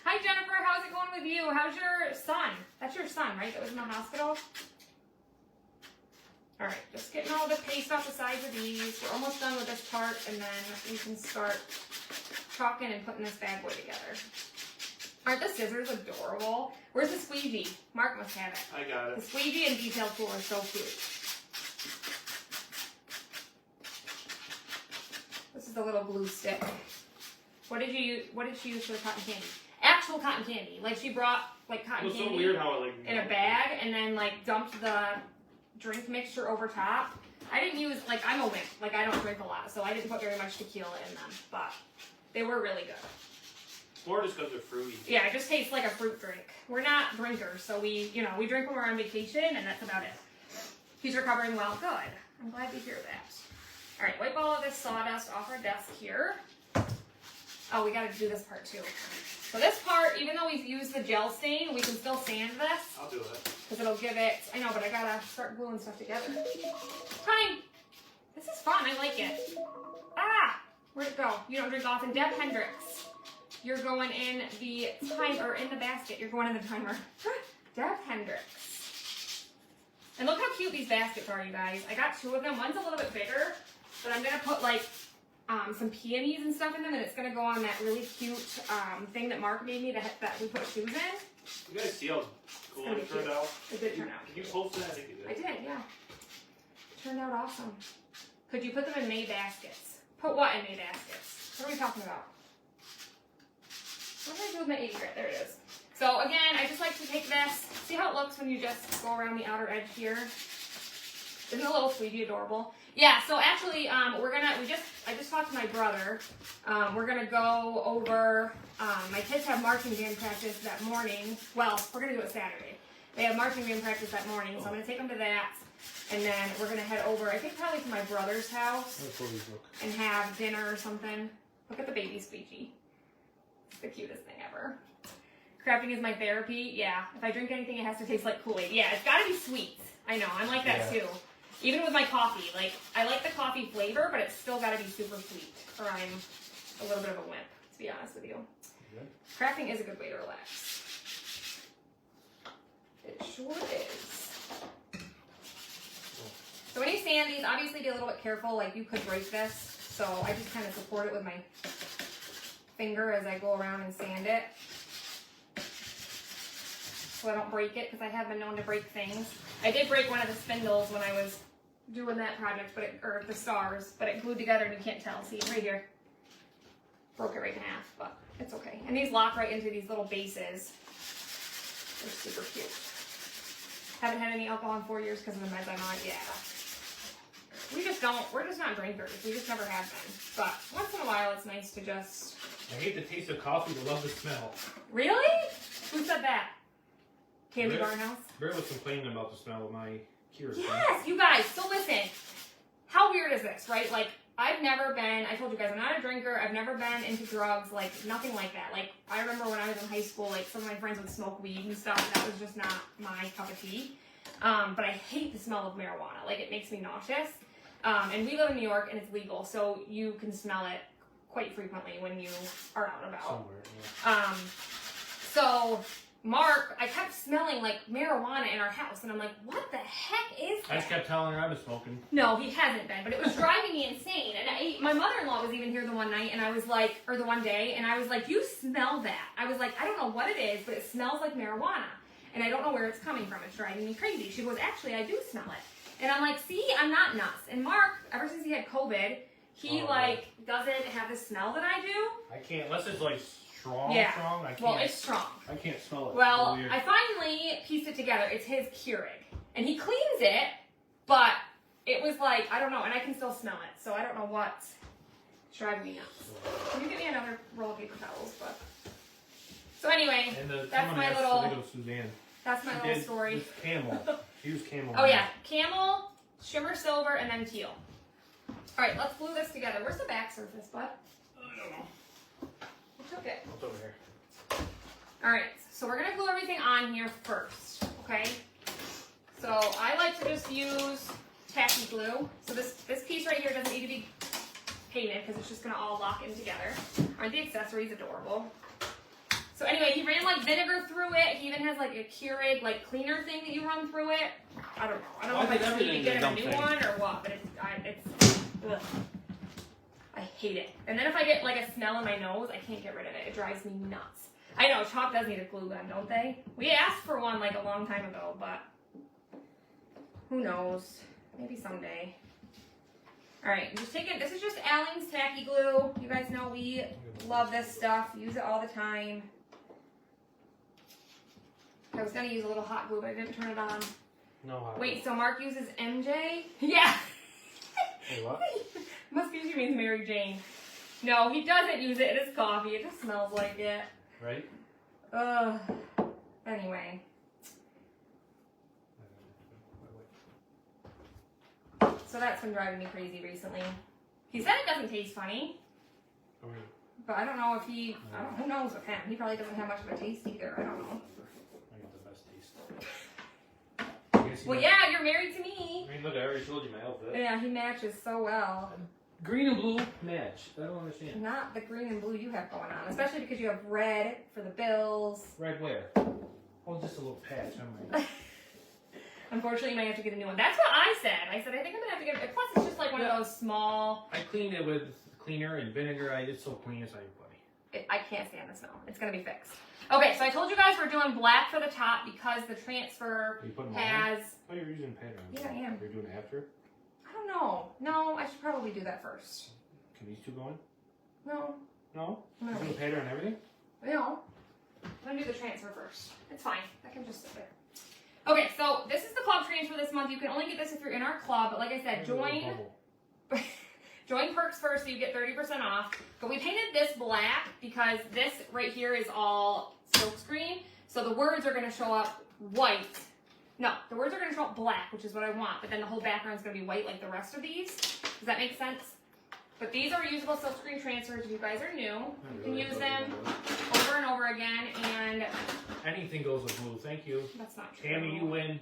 Hi, Jennifer. How's it going with you? How's your son? That's your son, right? That was in the hospital? Alright, just getting all the paste off the sides of these. We're almost done with this part, and then we can start chalking and putting this bad boy together. Aren't the scissors adorable? Where's the squeegee? Mark must have it. I got The it. squeegee and detail tool are so cute. This is the little glue stick. What did she use for the cotton candy? Actual cotton candy. Like she brought like It cotton was so candy weird how it like in a bag and then like dumped the drink mixture over top. I didn't use, like, I'm a wimp. Like, I don't drink a lot, so I didn't put very much tequila in them. But they were really good. More just because they're fruity. Yeah, it just tastes like a fruit drink. We're not drinkers, so we drink when we're on vacation, and that's about it. He's recovering well. Good. I'm glad to hear that. All right, wipe all of this sawdust off our desk here. Oh, we got to do this part too. So this part, even though we've used the gel stain, we can still sand this. I'll do it. Because it'll give it, I know, but I gotta start gluing stuff together. Time! This is fun, I like it. Ah! Where'd it go? You don't drink often. Deb Hendricks. You're going in the timer, in the basket. You're going in the timer. Deb Hendricks. And look how cute these baskets are, you guys. I got 2 of them. One's a little bit bigger, but I'm gonna put like some peonies and stuff in them, and it's gonna go on that really cute thing that Mark made me that we put shoes in. You guys see how cool gonna be it turned cute. out? It did turn out Can you cute. post that? I think you I did. did, yeah. Turned out awesome. Could you put them in May baskets? Put what in May baskets? What are we talking about? What did I do with my 80 grit? There it is. So again, I just like to take this. See how it looks when you just go around the outer edge here? Isn't the little squeegee adorable? Yeah, so actually, I just talked to my brother. We're gonna go over, my kids have marching band practice that morning. Well, we're gonna do it Saturday. They have marching band practice that morning, so I'm gonna take them to that. And then we're gonna head over, I think probably to my brother's house That's what we look. and have dinner or something. Look at the baby squeegee. It's the cutest thing ever. Crafting is my therapy. Yeah, if I drink anything, it has to taste like Kool-Aid. Yeah, it's gotta be sweet. I know, I'm like that Yeah. too. Even with my coffee, like, I like the coffee flavor, but it's still gotta be super sweet, or I'm a little bit of a wimp, to be honest with you. Yeah. Crafting is a good way to relax. It sure is. So when you sand these, obviously be a little bit careful, like you could break this, so I just kind of support it with my finger as I go around and sand it. So I don't break it, because I have been known to break things. I did break one of the spindles when I was doing that project, or the stars, but it glued together and you can't tell. See, right here. Broke it right in half, but it's okay. And these lock right into these little bases. They're super cute. Haven't had any alcohol in 4 years because of the meds I'm on. Yeah. We're just not drinkers. We just never have been. But once in a while, it's nice to just... I hate the taste of coffee, but love the smell. Really? Who said that? Candy Really? Barnhouse? Bear was complaining about the smell of my Keurig. Yes, you guys. So listen, how weird is this, right? Like, I've never been, I told you guys, I'm not a drinker. I've never been into drugs, like, nothing like that. Like, I remember when I was in high school, like, some of my friends would smoke weed and stuff. And that was just not my cup of tea. But I hate the smell of marijuana. Like, it makes me nauseous. And we live in New York, and it's legal, so you can smell it quite frequently when you are out and about. Somewhere. Yeah. So Mark, I kept smelling like marijuana in our house, and I'm like, what the heck is I that? just kept telling her I was smoking. No, he hasn't been, but it was driving me insane. And my mother-in-law was even here the one night, and I was like, or the one day, and I was like, you smell that? I was like, I don't know what it is, but it smells like marijuana, and I don't know where it's coming from. It's driving me crazy. She goes, actually, I do smell it. And I'm like, see, I'm not nuts. And Mark, ever since he had COVID, he doesn't have the smell that I do. I can't, unless it's like strong, Yeah. strong, I can't. Well, it's strong. I can't smell it. Well, It's weird. I finally pieced it together. It's his Keurig. And he cleans it, but it was like, I don't know, and I can still smell it. So I don't know what's driving me nuts. Can you get me another roll of paper towels? But so anyway, And the, that's someone my asked little- to go Suzanne. that's my She little did story. this camel. She used camel. Oh yeah, camel, shimmer silver, and then teal. All right, let's glue this together. Where's the back surface, bud? I don't know. You took it. It's over here. All right, so we're gonna glue everything on here first, okay? So I like to just use tacky glue. So this piece right here doesn't need to be painted because it's just gonna all lock in together. Aren't the accessories adorable? So anyway, he ran like vinegar through it. He even has like a Keurig like cleaner thing that you run through it. I don't know. I don't know if I just need to get him a new one or what, but it's ugh. I hate it. And then if I get like a smell in my nose, I can't get rid of it. It drives me nuts. I know chalk does need a glue gun, don't they? We asked for one like a long time ago, but who knows? Maybe someday. All right, I'm just taking. This is just Allen's tacky glue. You guys know we love this stuff. Use it all the time. I was gonna use a little hot glue, but I didn't turn it on. No. Wait, so Mark uses MJ? Yeah. Hey, what? Must be she means Mary Jane. No, he doesn't use it in his coffee. It just smells like it. Right? Ugh. Anyway. So that's been driving me crazy recently. He said it doesn't taste funny, but I don't know if he. I don't, who knows with him? He probably doesn't have much of a taste either. I don't know. I got the best taste. Well, yeah, you're married to me. I mean, look, I already told you my outfit. Yeah, he matches so well. Green and blue match. I don't understand. Not the green and blue you have going on, especially because you have red for the Bills. Red where? Oh, just a little patch. I'm right. Unfortunately, you might have to get a new one. That's what I said. I said, I think I'm going to have to get it. Plus, it's just like one of those small... I cleaned it with cleaner and vinegar. It's so clean, it's not even funny. I can't stand the smell. It's going to be fixed. Okay, so I told you guys we're doing black for the top because the transfer You put them has... Oh, you're using pattern. Yeah, I am. You're doing it after? I don't know. No, I should probably do that first. Can these two go in? No. No? I'm You're gonna doing wait. pattern and everything? No. I'm going to do the transfer first. It's fine. I can just sit there. Okay, so this is the club transfer this month. You can only get this if you're in our club, but like I said, join Perks first so you get 30% off. But we painted this black because this right here is all silkscreen. So the words are going to show up white. No, the words are going to show up black, which is what I want. But then the whole background is going to be white like the rest of these. Does that make sense? But these are reusable silkscreen transfers. If you guys are new, you can use them over and over again. And anything goes with blue. Thank you. that's not true. Tammy, you win.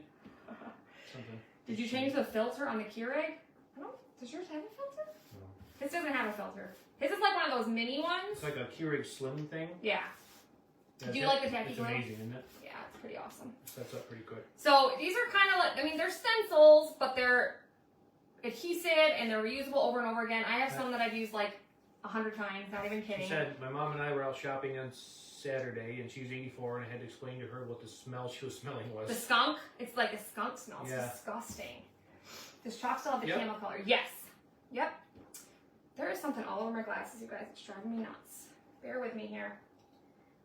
Something. Did you change the filter on the Keurig? I don't. Does yours have a filter? No. His doesn't have a filter. His is like one of those mini ones. It's like a Keurig Slim thing. Yeah. Yeah, Do you like the tacky It's glue? amazing, isn't it? Yeah, it's pretty awesome. It sets up pretty good. So these are kind of like, I mean, they're stencils, but they're adhesive and they're reusable over and over again. I have some that I've used like 100 times, not even She kidding. said, my mom and I were out shopping on Saturday, and she was 84, and I had to explain to her what the smell she was smelling was. The skunk, it's like a skunk smell. It's Yeah. disgusting. Does chalk still have the Yep. camel color? Yes. Yep. There is something all over my glasses, you guys. It's driving me nuts. Bear with me here.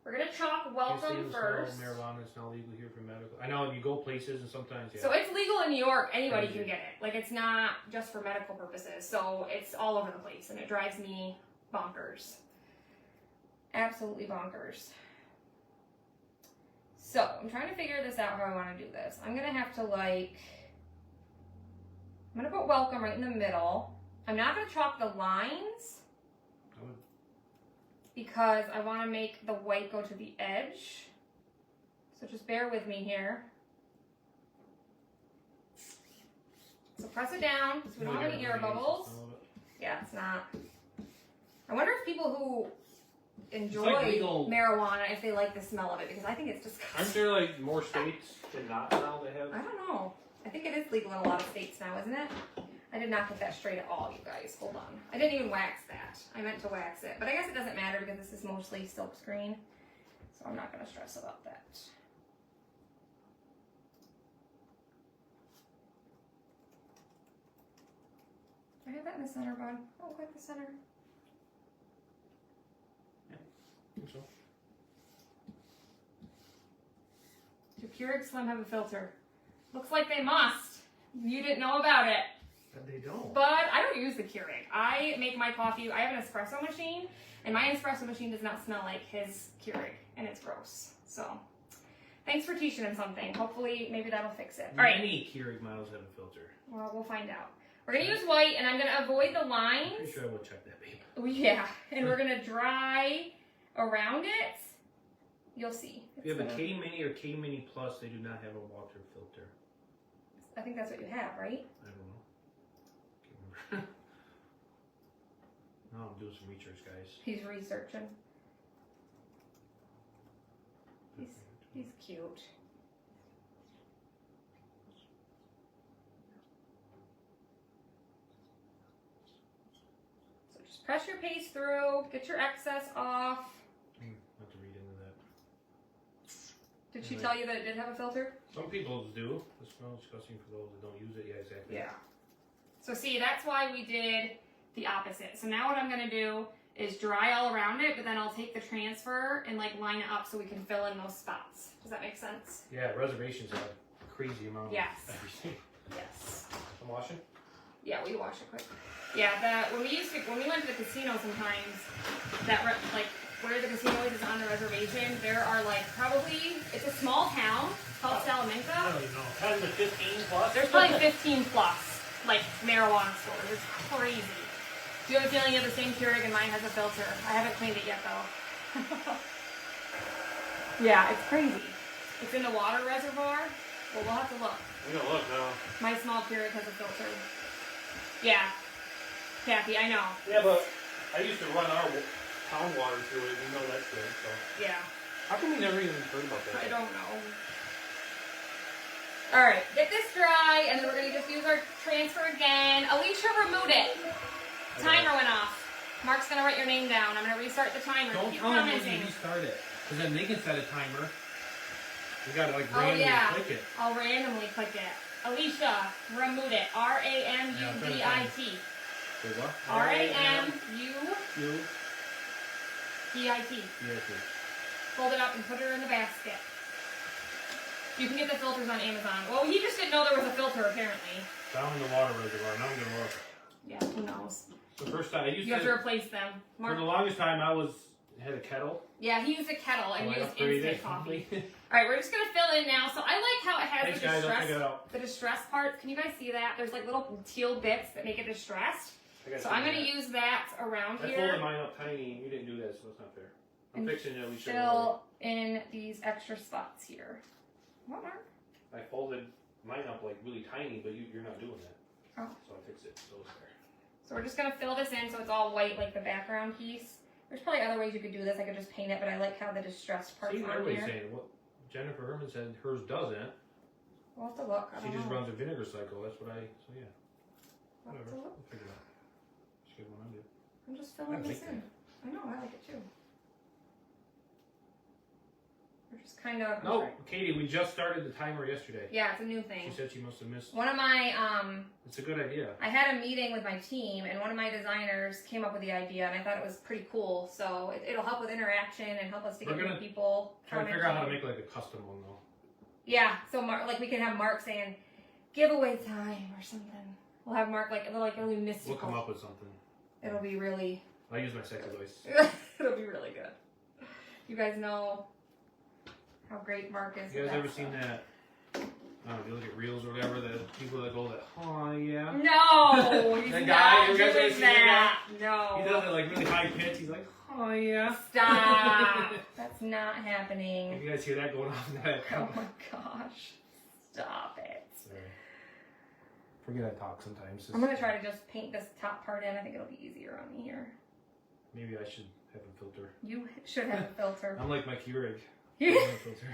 We're going to chalk welcome first. Marijuana is not legal here for medical. I know you go places and sometimes, yeah. So it's legal in New York. Anybody Crazy. can get it. Like, it's not just for medical purposes. So it's all over the place, and it drives me bonkers. Absolutely bonkers. So I'm trying to figure this out how I want to do this. I'm going to have to, like, I'm going to put welcome right in the middle. I'm not going to chalk the lines I would- because I want to make the white go to the edge. So just bear with me here. So press it down so we don't have any air bubbles. Yeah, it's not. I wonder if people who enjoy like legal- marijuana, if they like the smell of it, because I think it's Aren't disgusting. there like more states than not now that have? I don't know. I think it is legal in a lot of states now, isn't it? I did not get that straight at all, you guys. Hold on. I didn't even wax that. I meant to wax it. But I guess it doesn't matter because this is mostly silk screen. So I'm not going to stress about that. I have that in the center, bud. Oh, quite the center. I think so. Do Keurig Slim have a filter? Looks like they must. You didn't know about it. But they don't. But I don't use the Keurig. I make my coffee. I have an espresso machine, and my espresso machine does not smell like his Keurig, and it's gross. So, thanks for teaching him something. Hopefully, maybe that'll fix it. All right. Many Keurig models have a filter. Well, we'll find out. We're gonna use white, and I'm gonna avoid the I'm lines. pretty sure I would check that, babe. Oh, yeah, and we're gonna dry around it. You'll see. If you have a It's K Mini or K Mini Plus, they do not have a water filter. I think that's what you have, right? I don't know. Can't remember. No, I'm doing some research, guys. He's researching. He's cute. So just press your paste through, get your excess off. Have to read into that. Did she tell you that it did have a filter? Some people do. The smell is disgusting for those that don't use it. Yeah, exactly. Yeah. So see, that's why we did the opposite. So now what I'm gonna do is dry all around it, but then I'll take the transfer and like line it up so we can fill in those spots. Does that make sense? Yeah, reservations have a crazy amount Yes. of everything. Yes. I'm washing? Yeah, we wash it quick. Yeah, when we went to the casino sometimes, like where the casino is on the reservation, there are like it's a small town called Salamanca. I don't even know. 10 to 15 plus? There's probably 15 plus like marijuana stores. It's crazy. Do you have a feeling you have the same Keurig and mine has a filter? I haven't cleaned it yet though. Yeah, it's crazy. It's in the water reservoir. Well, we'll have to look. We don't look now. My small Keurig has a filter. Yeah. Kathy, I know. Yeah, but I used to run our town water through it. We know that's good. So Yeah. how come we never even heard about that? I don't know. Alright, get this dry, and then we're going to just use our transfer again. Alicia removed it. Timer went off. Mark's going to write your name down. I'm going to restart the timer. Don't Keep tell them when commenting. you restart it, because then they can set a timer. You gotta like Oh, randomly yeah. click it. I'll randomly click it. Alicia, remove it. R-A-M-U-D-I-T. Wait, what? R-A-M-U-D-I-T. U-D-I-T. Fold it up and put it in the basket. You can get the filters on Amazon. Well, he just didn't know there was a filter, apparently. Down in the water reservoir. Now I'm gonna look. Yeah, who knows? The first time I used You have to replace them. for Mark. the longest time had a kettle. Yeah, he used a kettle and So I used upgraded instant it. coffee. Alright, we're just gonna fill in now. So I like how it has Thanks the guys, I'll check it distress, out. the distress part. Can you guys see that? There's like little teal bits that make it distressed. So I'm gonna use that around I here. folded mine up tiny. You didn't do that, so it's not fair. I'm And fixing it. We should. Fill in these extra spots here. What, Mark? I folded mine up like really tiny, but you're not doing that. Oh. So I fixed it. So it's there. So we're just gonna fill this in so it's all white like the background piece. There's probably other ways you could do this. I could just paint it, but I like how the distressed part's See, on everybody's here. saying what Jennifer Herman said hers doesn't. We'll have to look. I She don't just know. runs a vinegar cycle. That's what I. So yeah. We'll have Whatever. to look. We'll figure it out. Just good one I did. I'm just filling I this like in. I know, I like it too. We're just kind of. No, Katie, we just started the timer yesterday. Yeah, it's a new She thing. said she must have missed. One of my It's a good idea. I had a meeting with my team, and one of my designers came up with the idea, and I thought it was pretty cool. So it'll help with interaction and help us to get We're new gonna people. Try to figure out how to commenting. make like a custom one though. Yeah, so Mark, like we can have Mark saying giveaway time or something. We'll have Mark it'll be mystical. We'll come up with something. It'll be really. I'll use my second voice. It'll be really good. You guys know how great Mark is. You with guys ever stuff. seen that? I don't know, if you look at reels or whatever, the people that go that, oh yeah. No, he's That not guy, you guys ever doing seen that. He No. does it like really high pitch. He's like, oh yeah. Stop. That's not happening. If you guys hear that going off in that. Oh my gosh. Stop it. Sorry. Forget I talk sometimes. I'm gonna try to just paint this top part in. I think it'll be easier on me here. Maybe I should have a filter. You should have a filter. I'm like my Keurig. I don't have a filter.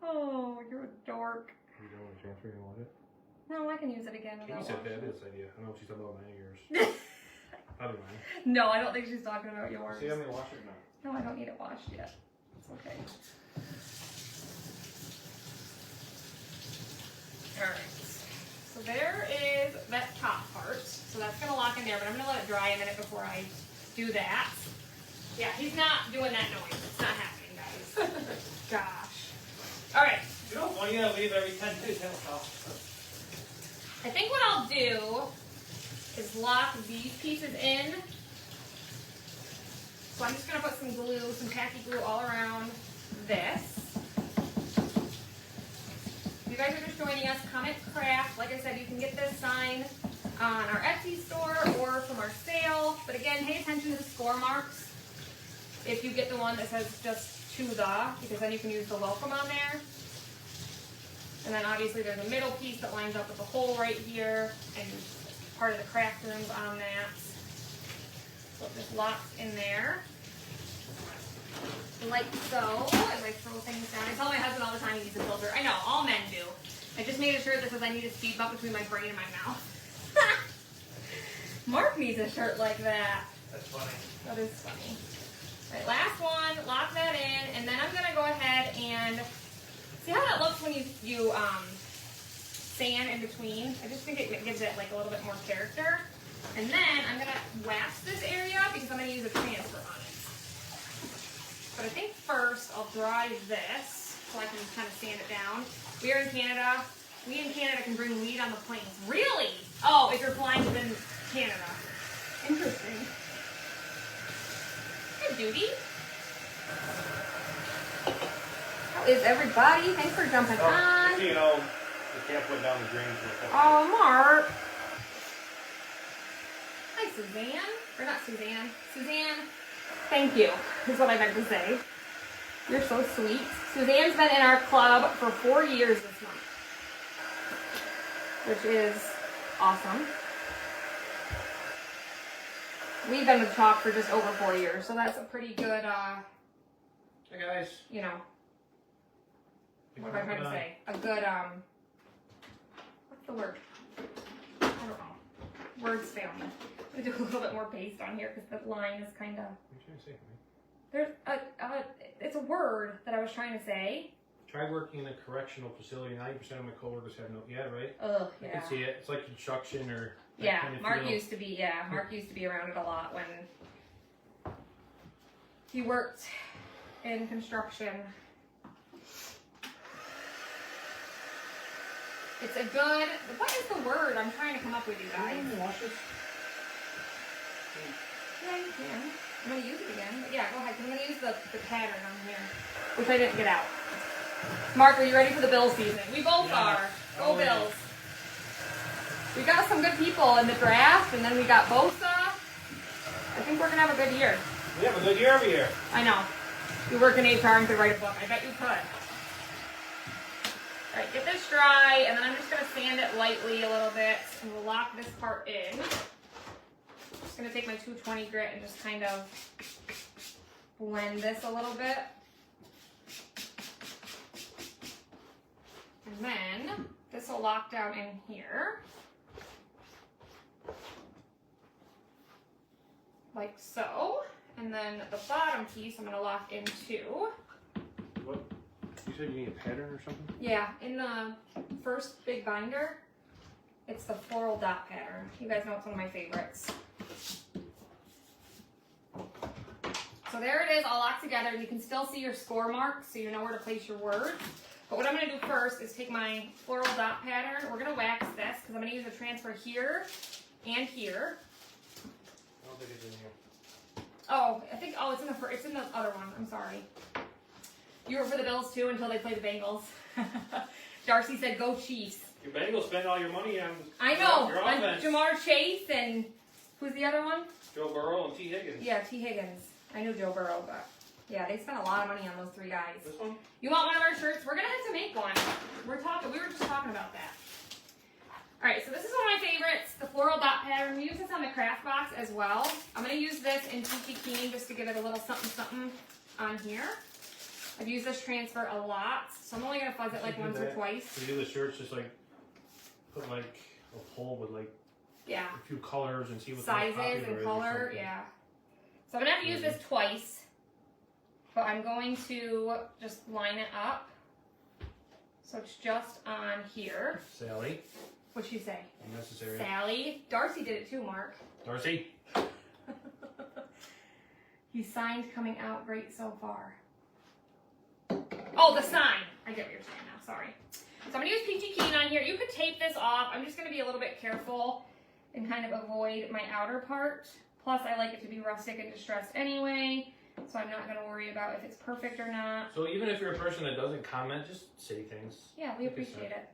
Oh, you're a dork. You don't want to transfer? You don't want it? No, I can use it again Katie without said washing. fabulous idea. I don't know if she's talking about mine or yours. Probably mine. No, I don't think she's talking about yours. See, I'm gonna wash it now. No, I don't need it washed yet. It's okay. Alright. So there is that top part. So that's going to lock in there, but I'm going to let it dry a minute before I do that. Yeah, he's not doing that noise. It's not happening, guys. Gosh. Alright. You know, well, you gotta leave every 10 minutes. I think what I'll do is lock these pieces in. So I'm just going to put some glue, some tacky glue all around this. If you guys are just joining us, Comet Craft. Like I said, you can get this sign on our Etsy store or from our sale. But again, pay attention to the score marks. If you get the one that says just to the, because then you can use the welcome on there. And then obviously there's a middle piece that lines up with the hole right here, and part of the craft room's on that. So it just locks in there. Like so, as I throw things down. I tell my husband all the time he needs a filter. I know, all men do. I just made a shirt that says I need a speed bump between my brain and my mouth. Mark needs a shirt like that. That's funny. That is funny. All right, last one. Lock that in, and then I'm gonna go ahead and see how that looks when you sand in between. I just think it gives it like a little bit more character. And then I'm gonna wax this area because I'm gonna use a transfer on it. But I think first I'll dry this so I can kind of sand it down. We are in Canada. We in Canada can bring weed on the planes. Really? Oh, if you're flying within Canada. Interesting. Hey, Judy. How is everybody? Thanks for jumping on. You know, you can't put down the drain for a couple. Oh, Mark. Hi, Suzanne. Or not Suzanne. Suzanne. Thank you, is what I meant to say. You're so sweet. Suzanne's been in our club for 4 years this month, which is awesome. We've been with Chalk for just over 4 years, so that's a pretty good, Hey guys. you know, what am I trying to say? A good, what's the word? I don't know. Words fail me. I'm gonna do a little bit more paste on here because the line is kind of. What are you trying to say, man? There's it's a word that I was trying to say. Try working in a correctional facility. 90% of my coworkers have no. Yeah, right. Ugh, I yeah. can see it. It's like construction or. that Yeah, kind of Mark feel. used to be. Yeah, Mark used to be around it a lot when he worked in construction. It's a good. What is the word I'm trying to come up with, you guys? Wash this. Yeah, you can. I'm gonna use it again. But yeah, go ahead. 'Cause I'm gonna use the pattern on here, which I didn't get out. Mark, are you ready for the Bills season? We both are. Go Oh, yeah. Bills. We got some good people in the draft, and then we got Bosa. I think we're gonna have a good year. We have a good year every year. I know. You work in HR and could write a book. I bet you could. All right, get this dry, and then I'm just gonna sand it lightly a little bit, and we'll lock this part in. I'm just gonna take my 220 grit and just kind of blend this a little bit. And then this will lock down in here. Like so. And then the bottom piece I'm gonna lock in too. What? You said you need a pattern or something? Yeah, in the first big binder, it's the floral dot pattern. You guys know it's one of my favorites. So there it is, all locked together. You can still see your score marks, so you know where to place your words. But what I'm gonna do first is take my floral dot pattern. We're gonna wax this, because I'm gonna use a transfer here and here. I don't think it's in here. Oh, I think, it's in it's in the other one, I'm sorry. You were for the Bills too until they play the Bengals. Darcy said, go Chiefs. Your Bengals spend all your money on. I know, Your on offense. Jamar Chase and, who's the other one? Joe Burrow and T. Higgins. Yeah, T. Higgins. I knew Joe Burrow, but yeah, they spent a lot of money on those three guys. This one? You want one of our shirts? We're gonna have to make one. We were just talking about that. All right, so this is one of my favorites, the floral dot pattern. We use this on the craft box as well. I'm gonna use this in Peachy Keen just to give it a little something something on here. I've used this transfer a lot, so I'm only gonna fuzz it like You do once or that. twice. You do the shirts, just like put like a pole with like Yeah, a few colors and see what sizes and color, yeah. So I'm gonna have to use this twice, but I'm going to just line it up. So it's just on here. Sally, What'd she say? unnecessary. Sally. Darcy did it too, Mark. Darcy. He signed coming out great so far. Oh, the sign. I get what you're saying now, sorry. So I'm gonna use Peachy Keen on here. You could tape this off. I'm just gonna be a little bit careful and kind of avoid my outer part. Plus, I like it to be rustic and distressed anyway, so I'm not gonna worry about if it's perfect or not. So even if you're a person that doesn't comment, just say things. Yeah, we Like I appreciate said. it.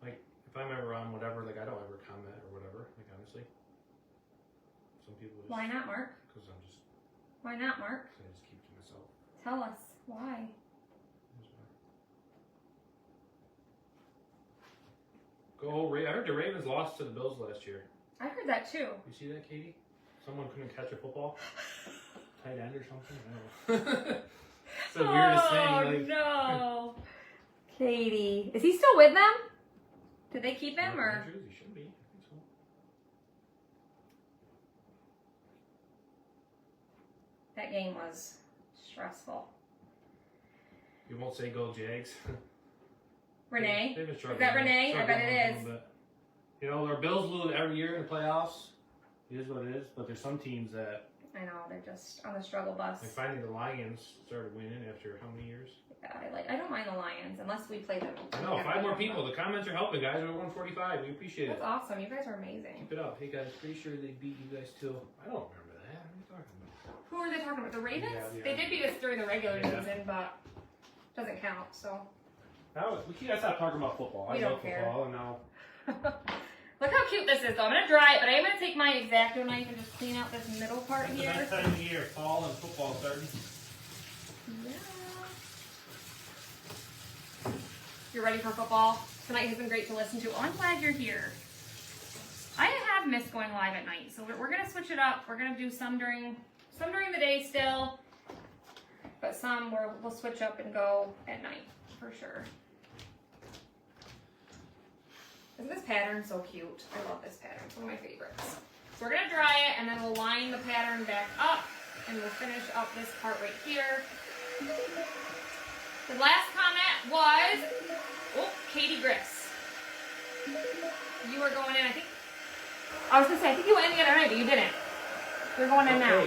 Like if I'm ever on whatever, like I don't ever comment or whatever. Like honestly, some people just. Why not, Mark? Because I'm just. Why not, Mark? Cause I just keep to myself. Tell us why. Go! I heard the Ravens lost to the Bills last year. I heard that too. You see that, Katie? Someone couldn't catch a football. Ty tight end or something. I don't know. It's the weirdest thing. Like, no. Katie. Is he still with them? Did they keep him not or? injured, he should be. I think so. That game was stressful. You won't say go Jags. Renee? They've been Is struggling. that Renee? I bet Struggling it a is. little bit. You know, our Bills lose every year in the playoffs. It is what it is. But there's some teams that, I know, they're just on the struggle bus. like finally the Lions started winning after how many years? Yeah, I don't mind the Lions unless we play them. I know, 5 more people. The comments are helping, guys. We're 145. We appreciate That's it. awesome. You guys are amazing. Keep it up. Hey, guys, pretty sure they beat you guys too. I don't remember that. What are you talking about? Who are they talking about? The Ravens? Yeah. They did beat us during the regular Yeah. season, but doesn't count, so. Now, we can't stop talking about football. We I don't love care. football, and now Look how cute this is, though. I'm going to dry it, but I'm going to take my X-Acto knife and just clean out this middle part it's the here. best time of the year. Fall and football starting. Yeah. You're ready for football? Tonight has been great to listen to. Oh, I'm glad you're here. I have missed going live at night, so we're going to switch it up. We're going to do some during the day still, but some we'll switch up and go at night for sure. Isn't this pattern so cute? I love this pattern. It's one of my favorites. So we're going to dry it, and then we'll line the pattern back up, and we'll finish up this part right here. The last comment was, Katie Griffs. You were going in, I was going to say, I think you went in the other night, but you didn't. You're going in now.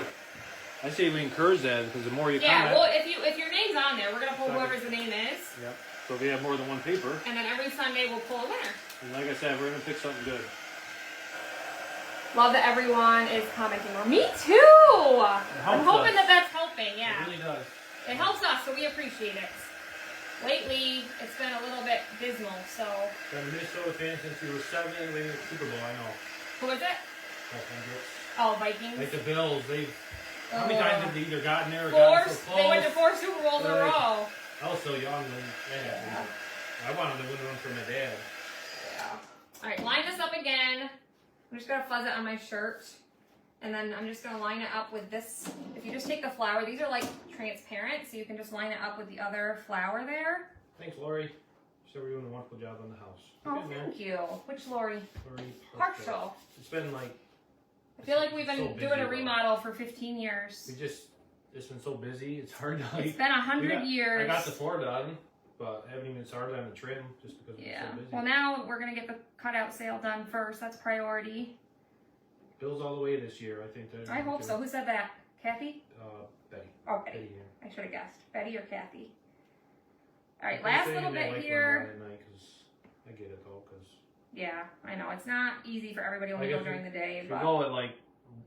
I say we encourage that because the more you Yeah, comment. well, if your name's on there, we're going to pull whoever's the name is. Yep. So if you have more than one paper, And then every Sunday we'll pull a winner. and like I said, we're gonna pick something good. Love that everyone is commenting more. Me too! I'm hoping us. that's helping, yeah. It really does. It helps us, so we appreciate it. Lately, it's been a little bit dismal, so. Been a Minnesota fan since we were 7 and winning the Super Bowl. I know. Who is it? That's Hendricks. Oh, Vikings. Like the Bills, how many times have they either gotten there or Four. gotten so close? They went to 4 Super Bowls in a row. I was so young when that happened. I wanted to win one for my dad. Yeah. Alright, line this up again. I'm just going to fuzz it on my shirt. And then I'm just going to line it up with this. If you just take the flower, these are like transparent, so you can just line it up with the other flower there. Thanks, Lori. She said we're doing a wonderful job on the house. Oh, We're getting there. thank you. Which Lori? Lori Partial. It's been like. I feel like we've been so busy, doing a though. remodel for 15 years. It's been so busy. It's hard to like. It's been 100 years. I got the floor done, but I haven't even started on the trim just because we've Yeah. been so busy. Well, now we're going to get the cutout sale done first. That's priority. Bills all the way this year. I think that. I hope so. Who said that? Kathy? Betty. Oh, Betty. Betty here. I should have guessed. Betty or Kathy? All right, I'm last saying little they bit like here. one night 'cause I get it though, because Yeah, I know. It's not easy for everybody when we Like go if during the day, if you but go at like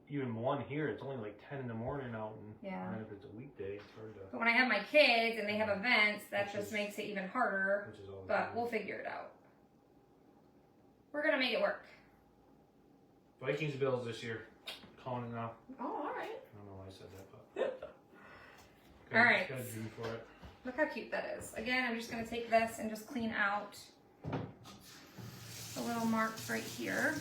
even 1 here, it's only like 10 in the morning out, and yeah. and if it's a weekday, it's hard to. But when I have my kids and they have events, that Which just is- makes it even harder. Which is all. But we'll figure it out. We're going to make it work. Vikings Bills this year. Calling it now. Oh, all right. I don't know why I said that, but. All right. Got a dream for it. Look how cute that is. Again, I'm just going to take this and just clean out the little marks right here.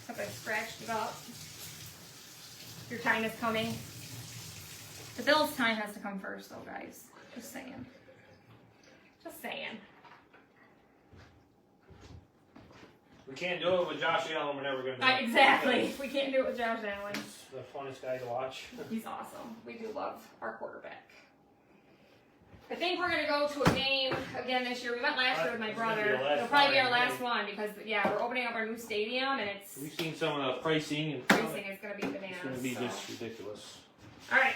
Except I scratched it up. Your time is coming. The Bills' time has to come first, though, guys. Just saying. Just saying. We can't do it with Josh Allen. We're never gonna do it. Exactly. We can't do it with Josh Allen. He's the funnest guy to watch. He's awesome. We do love our quarterback. I think we're going to go to a game again this year. We went last year with my It's gonna be brother. the last It'll probably be our one, last right? one because, yeah, we're opening up our new stadium and it's We've seen some of the pricing, and pricing is going to be bananas. it's gonna be so. just ridiculous. All right.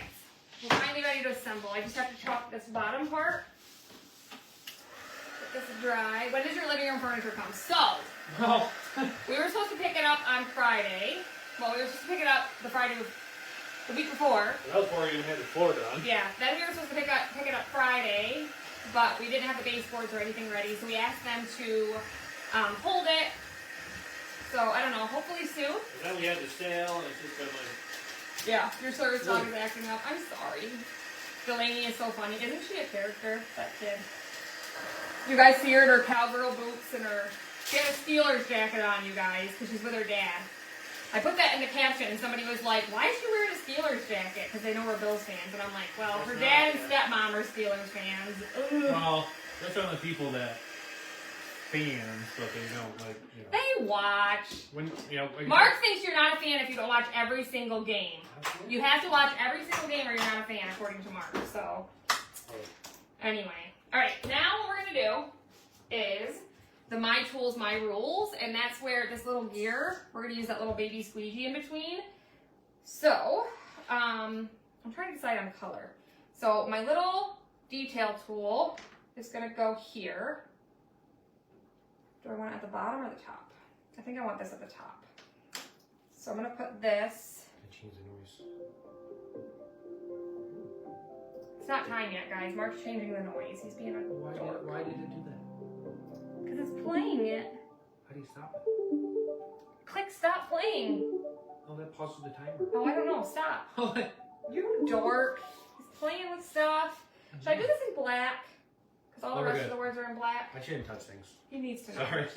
We're finally ready to assemble. I just have to chalk this bottom part. Let this dry. When does your living room furniture come? So, Well, we were supposed to pick it up on Friday. Well, we were supposed to pick it up the week before. that was before you even had the floor done. Yeah, then we were supposed to pick it up Friday, but we didn't have the baseboards or anything ready, so we asked them to hold it. So, I don't know, hopefully soon. And then we had the sale, and it's just been like. Yeah, your service dog is acting up. I'm sorry. Delaney is so funny. Isn't she a character, that kid? You guys see her in her cowgirl boots and her... She had a Steelers jacket on, you guys, because she's with her dad. I put that in the caption, and somebody was like, "Why is she wearing a Steelers jacket?" Because they know we're Bills fans, and I'm like, "Well, her dad and stepmom are Steelers fans." Ugh. Well, that's only people that fans, but they don't like, you know. They watch. When you know, like, Mark thinks you're not a fan if you don't watch every single game. You have to watch every single game, or you're not a fan, according to Mark. So, anyway, all right. Now what we're gonna do is the My Tools, My Rules, and that's where this little gear, we're going to use that little baby squeegee in between. So, I'm trying to decide on color. So, my little detail tool is going to go here. Do I want it at the bottom or the top? I think I want this at the top. So, I'm going to put this. I change the noise. It's not time yet, guys. Mark's changing the noise. He's being a dork. Why did it do that? Because it's playing it. How do you stop it? Click stop playing. Oh, that pauses the timer. Oh, I don't know. Stop. Oh, You dork. He's playing with stuff. Should I do this in black? Because all the Oh, we're rest good. of the words are in black. I shouldn't touch things. He needs to know. Sorry. Ugh,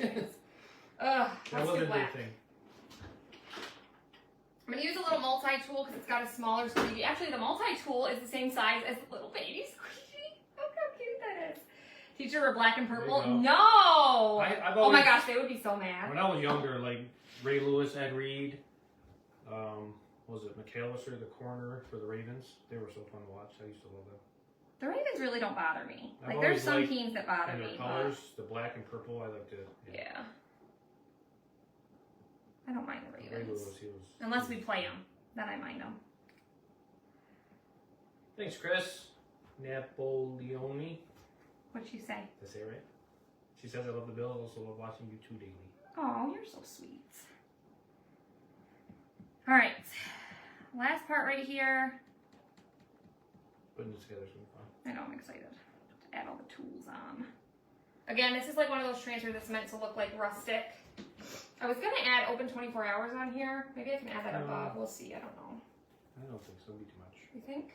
That let's do wasn't a black. good thing. I'm going to use a little multi-tool because it's got a smaller squeegee. Actually, the multi-tool is the same size as the little baby squeegee. Look how cute that is. Teacher, we're black and purple. There you go. No! I've Oh my always- gosh, they would be so mad. When I was younger, like Ray Lewis, Ed Reed, what was it McAllister, the corner for the Ravens? They were so fun to watch. I used to love them. The Ravens really don't bother me. I've Like, there's always some liked- teams that bother And me. their But colors, the black and purple, I liked it. yeah. I don't mind the Ray Ravens. Lewis, he was. Unless we play them. Then I mind them. Thanks, Chris. Napoleone. What'd she say? Did I say it right? She says I love the Bills. Also love watching you two daily. Oh, you're so sweet. All right. Last part right here. Putting this together is gonna be fun. I know, I'm excited to add all the tools on. Again, this is like one of those transfers that's meant to look like rustic. I was going to add open 24 hours on here. Maybe I can add that above. We'll see. I don't know. I don't think so. It'll be too much. You think?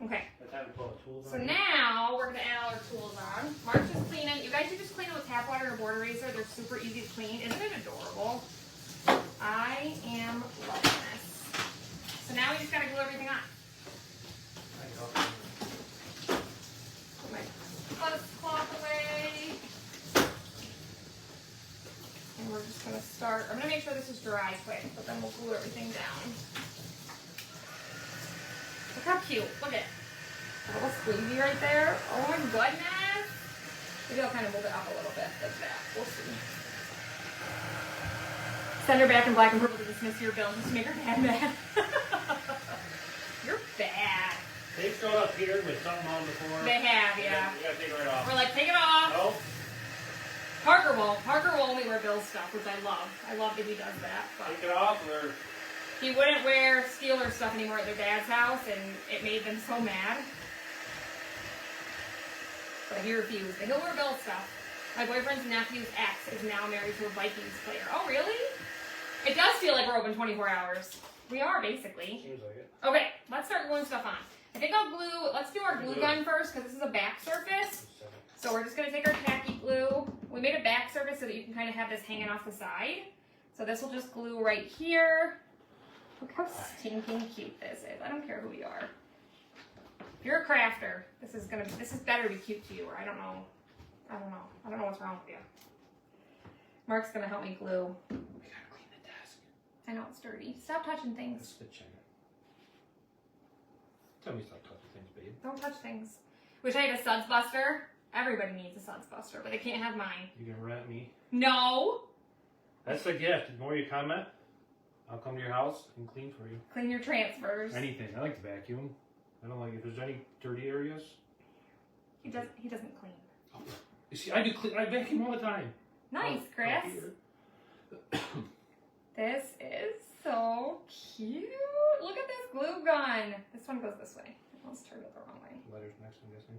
Okay. By the time we pull the tools So on. now we're going to add all our tools on. Mark's just cleaning. You guys should just clean them with tap water and a board eraser. They're super easy to clean. Isn't it adorable? I am loving this. So now we just got to glue everything on. Put my cloth away. And we're just going to start. I'm going to make sure this is dry quick, but then we'll glue everything down. Look how cute. Look at a little squeegee right there. Oh my goodness. Maybe I'll kind of move it up a little bit like that. We'll see. Send her back in black and purple to dismiss your bill just to make her dad mad. You're bad. They've showed up here with something on before. They have, yeah. You gotta take it right off. We're like, take it off. No? Parker won't. Parker will only wear Bill's stuff, which I love. I love that he does that. But Take it off or. he wouldn't wear Steelers stuff anymore at their dad's house, and it made them so mad. But he refused. But he'll wear Bill's stuff. My boyfriend's nephew's ex is now married to a Vikings player. Oh, really? It does feel like we're open 24 hours. We are, basically. Seems like it. Okay, let's start gluing stuff on. I think I'll glue, let's do our glue gun first, because this is a back surface. So we're just going to take our tacky glue. We made a back surface so that you can kind of have this hanging off the side. So this will just glue right here. Look how stinking cute this is. I don't care who you are. If you're a crafter, this is better to be cute to you, or I don't know. I don't know what's wrong with you. Mark's gonna help me glue. We gotta clean the desk. I know it's dirty. Stop touching things. That's the china. Tell me stop touching things, babe. Don't touch things. Wish I had a suds buster. Everybody needs a suds buster, but they can't have mine. You can rat me. No! That's the gift. The more you comment, I'll come to your house and clean for you. Clean your transfers. Anything. I like to vacuum. I don't like if there's any dirty areas. He doesn't clean. You see, I do clean. I vacuum all the time. Nice, Chris. This is so cute. Look at this glue gun. This one goes this way. Let's turn it the wrong way. Letters next, I'm guessing.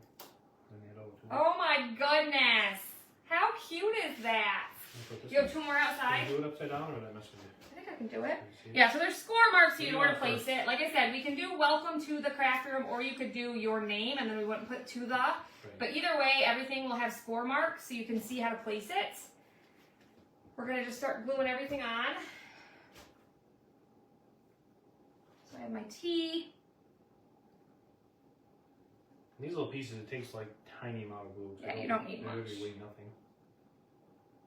Then you had all the tools. Oh my goodness. How cute is that? Put this You have in. two more Can outside? I do it upside down or did I mess with you? I think I can do it. Can you see it? Yeah, so there's score marks so you know where to Yeah, place it. Like I said, we can do welcome to the craft room, or you could do your name and then we wouldn't put to the. Right. But either way, everything will have score marks so you can see how to place it. We're going to just start gluing everything on. Add my tea. These little pieces, it takes like tiny amount of glue. Yeah, you don't need they much. literally weigh nothing.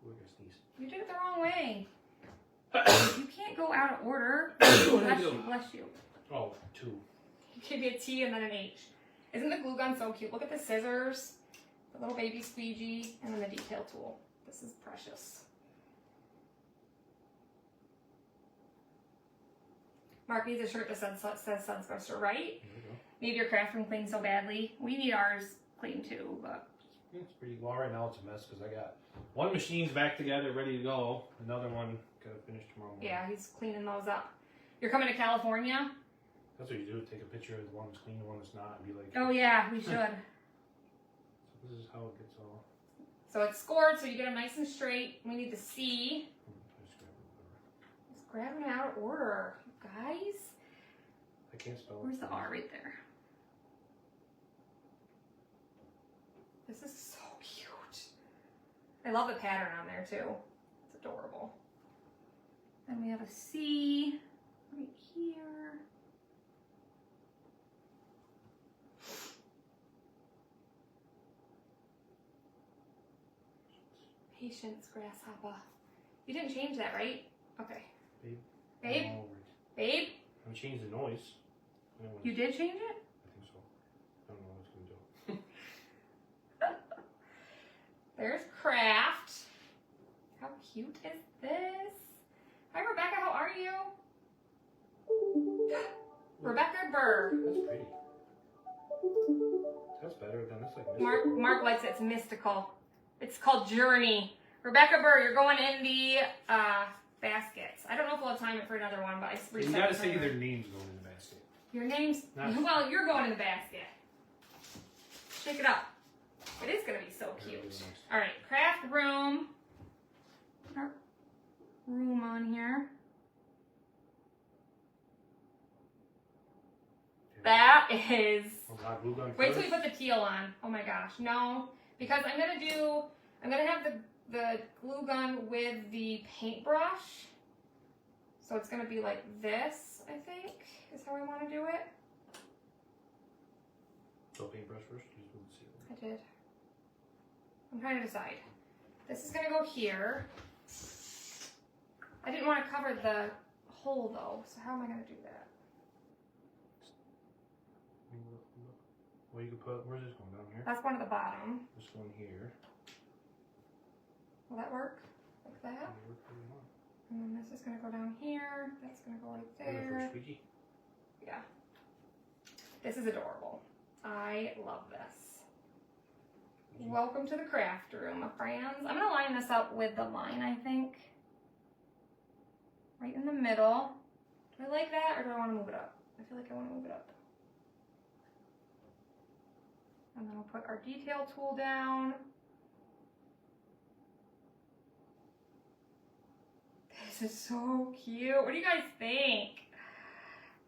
Look at these. You did it the wrong way. You can't go out of order. What did I Bless do? you, bless you. Oh, 2. Give me a T and then an H. Isn't the glue gun so cute? Look at the scissors, the little baby squeegee, and then the detail tool. This is precious. Mark needs a shirt that says Sunsbuster, right? There we go. Maybe your craft room cleaned so badly. We need ours cleaned too, but It's pretty well. Right now it's a mess because I got one machine's back together, ready to go. Another one gotta finish tomorrow morning. yeah, he's cleaning those up. You're coming to California? That's what you do. Take a picture of the one that's clean, the one that's not, and be like, Oh yeah, we should. So this is how it gets all. So it's scored, so you get them nice and straight. We need the C. Just grab them out of order, guys. I can't spell it. Where's the R right there? This is so cute. I love the pattern on there too. It's adorable. Then we have a C right here. Patience, grasshopper. You didn't change that, right? Okay. Babe. Babe? All over it. Babe? I'm changing the noise. I don't know. You did change it? I think so. I don't know what it's gonna do. There's Craft. How cute is this? Hi, Rebecca. How are you? Rebecca Burr. That's pretty. That's better than this. Like Mark likes it. It's mystical. It's called Journey. Rebecca Burr, you're going in the baskets. I don't know if we'll have time for another one, but I You gotta say their names going in the basket. Your name's Nice. well. You're going in the basket. Shake it up. It is gonna be so cute. Really nice. All right, craft room. Put our room on here. That is. Oh God, glue gun Wait till first? we put the teal on. Oh my gosh, no, because I'm gonna have the glue gun with the paintbrush. So it's gonna be like this, I think, is how I want to do it. So paintbrush first. Use with the seal. I did. I'm trying to decide. This is gonna go here. I didn't want to cover the hole though, so how am I gonna do that? Well, you could put. Where's this going down here? That's one at the bottom. This one here. Will that work? Like that? And then this is gonna go down here. That's gonna go right there. Squeegee. Yeah. This is adorable. I love this. Welcome to the craft room, my friends. I'm gonna line this up with the line, I think. Right in the middle. Do I like that or do I want to move it up? I feel like I want to move it up. And then we'll put our detail tool down. This is so cute. What do you guys think?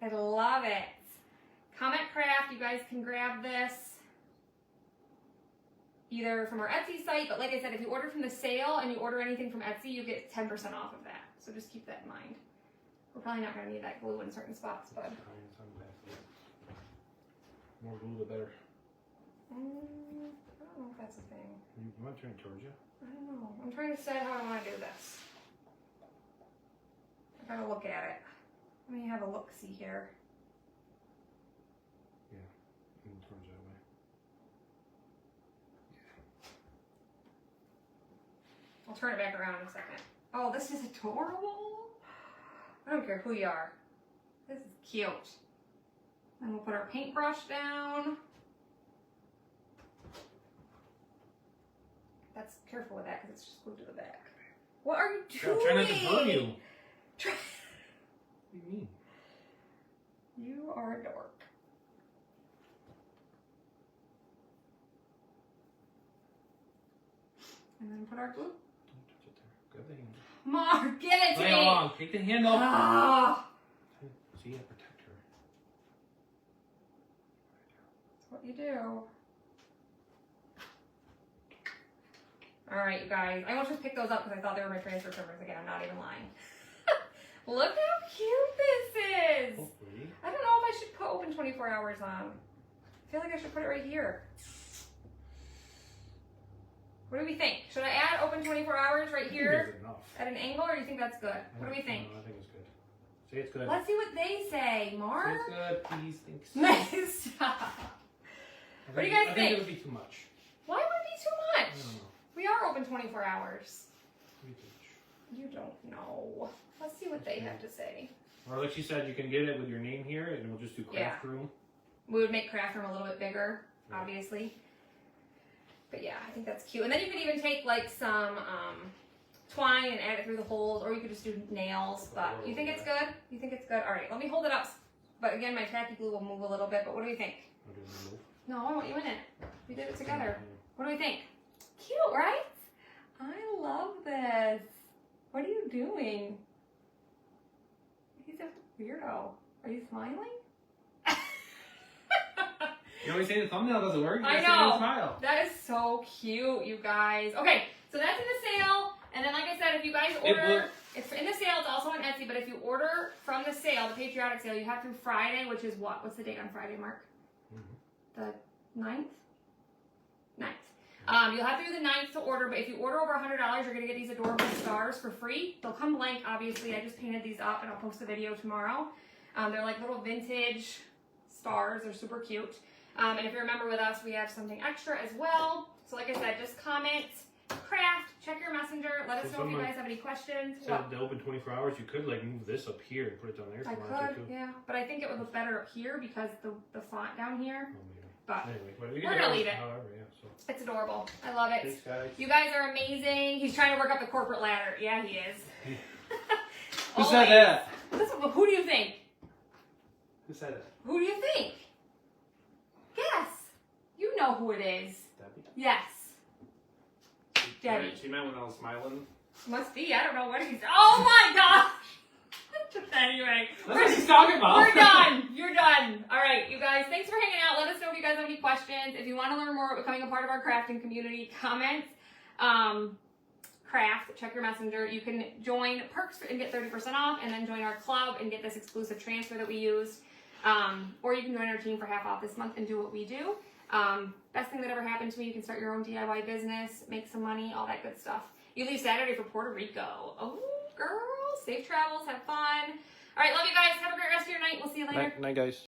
I love it. Comment Craft, you guys can grab this either from our Etsy site, but like I said, if you order from the sale and you order anything from Etsy, you get 10% off of that. So just keep that in mind. We're probably not going to need that glue in certain spots, bud. More glue, the better. I don't know if that's a thing. You want to turn it towards you? I don't know. I'm trying to decide how I want to do this. I gotta look at it. Let me have a look-see here. Towards that way. I'll turn it back around in a second. Oh, this is adorable. I don't care who you are. This is cute. Then we'll put our paintbrush down. That's careful with that because it's just glued to the back. What are you doing? I'm trying not to burn you. Try- What do you mean? You are a dork. And then put our glue. Don't touch it there. Grab the handle. Mark, get it to Lay me. along. Take the handle. Ah, See, I protect her. that's what you do. All right, you guys. I almost just picked those up because I thought they were my transfer trimmers again. I'm not even lying. Look how cute this is. Hopefully. I don't know 24 hours on. I feel like I should put it right here. What do we think? Should I add open 24 hours right here Good enough. at an angle, or do you think that's good? What do we think? No, I think it's good. See, it's good. Let's see what they say, Mark. It's good. Please think. Stop. I What do you guys I think? think it would be too much. Why would it be too I much? don't know. We are open 24 hours. Maybe too much. You don't know. Let's see what they have to say. Or like she said, you can get it with your name here, and we'll just do craft room. We would make craft room a little bit bigger, Yeah. obviously. But yeah, I think that's cute. And then you could even take like some twine and add it through the holes, or you could just do nails. But you think it's good? You think it's good? All right, let me hold it up. But again, my tacky glue will move a little bit. But what do you think? I'll do the move. No, I want you in it. We did it together. What do we think? Cute, right? I love this. What are you doing? He's a weirdo. Are you smiling? You always say the thumbnail doesn't work. You I gotta say know. no smile. That is so cute, you guys. Okay, so that's in the sale. And then, like I said, if you guys order, it's in the sale. It's also on Etsy. But if you order from the sale, the patriotic sale, you have through Friday, which is what? What's the date on Friday, Mark? The 9th? 9th. You'll have through the 9th to order, but if you order over $100, you're going to get these adorable stars for free. They'll come blank, obviously. I just painted these up, and I'll post a video tomorrow. They're like little vintage stars. They're super cute. And if you remember with us, we have something extra as well. So like I said, just comment, craft, check your messenger. Let us know if you guys have any questions. So they open 24 hours. You could like move this up here and put it down there. If I you wanted could, to. yeah. But I think it would look better up here because the font down here. Oh, maybe. But Anyway, but we we're can gonna do leave it. However, yeah. So. it's adorable. I love it. Thanks, guys. You guys are amazing. He's trying to work up the corporate ladder. Yeah, he is. Who said that? Who do you think? Who said that? Who do you think? Guess. You know who it is. Debbie. Yes. Debbie. She meant when I was smiling. Must be. I don't know what he's. Oh my gosh. Anyway. That's what she's talking about. We're done. You're done. All right, you guys. Thanks for hanging out. Let us know if you guys have any questions. If you want to learn more about becoming a part of our crafting community, comment. Craft. Check your messenger. You can join Perks and get 30% off, and then join our club and get this exclusive transfer that we use. Or you can join our team for half off this month and do what we do. Best thing that ever happened to me. You can start your own DIY business, make some money, all that good stuff. You leave Saturday for Puerto Rico. Oh, girl. Safe travels. Have fun. All right, love you guys. Have a great rest of your night. We'll see you later. Night, guys.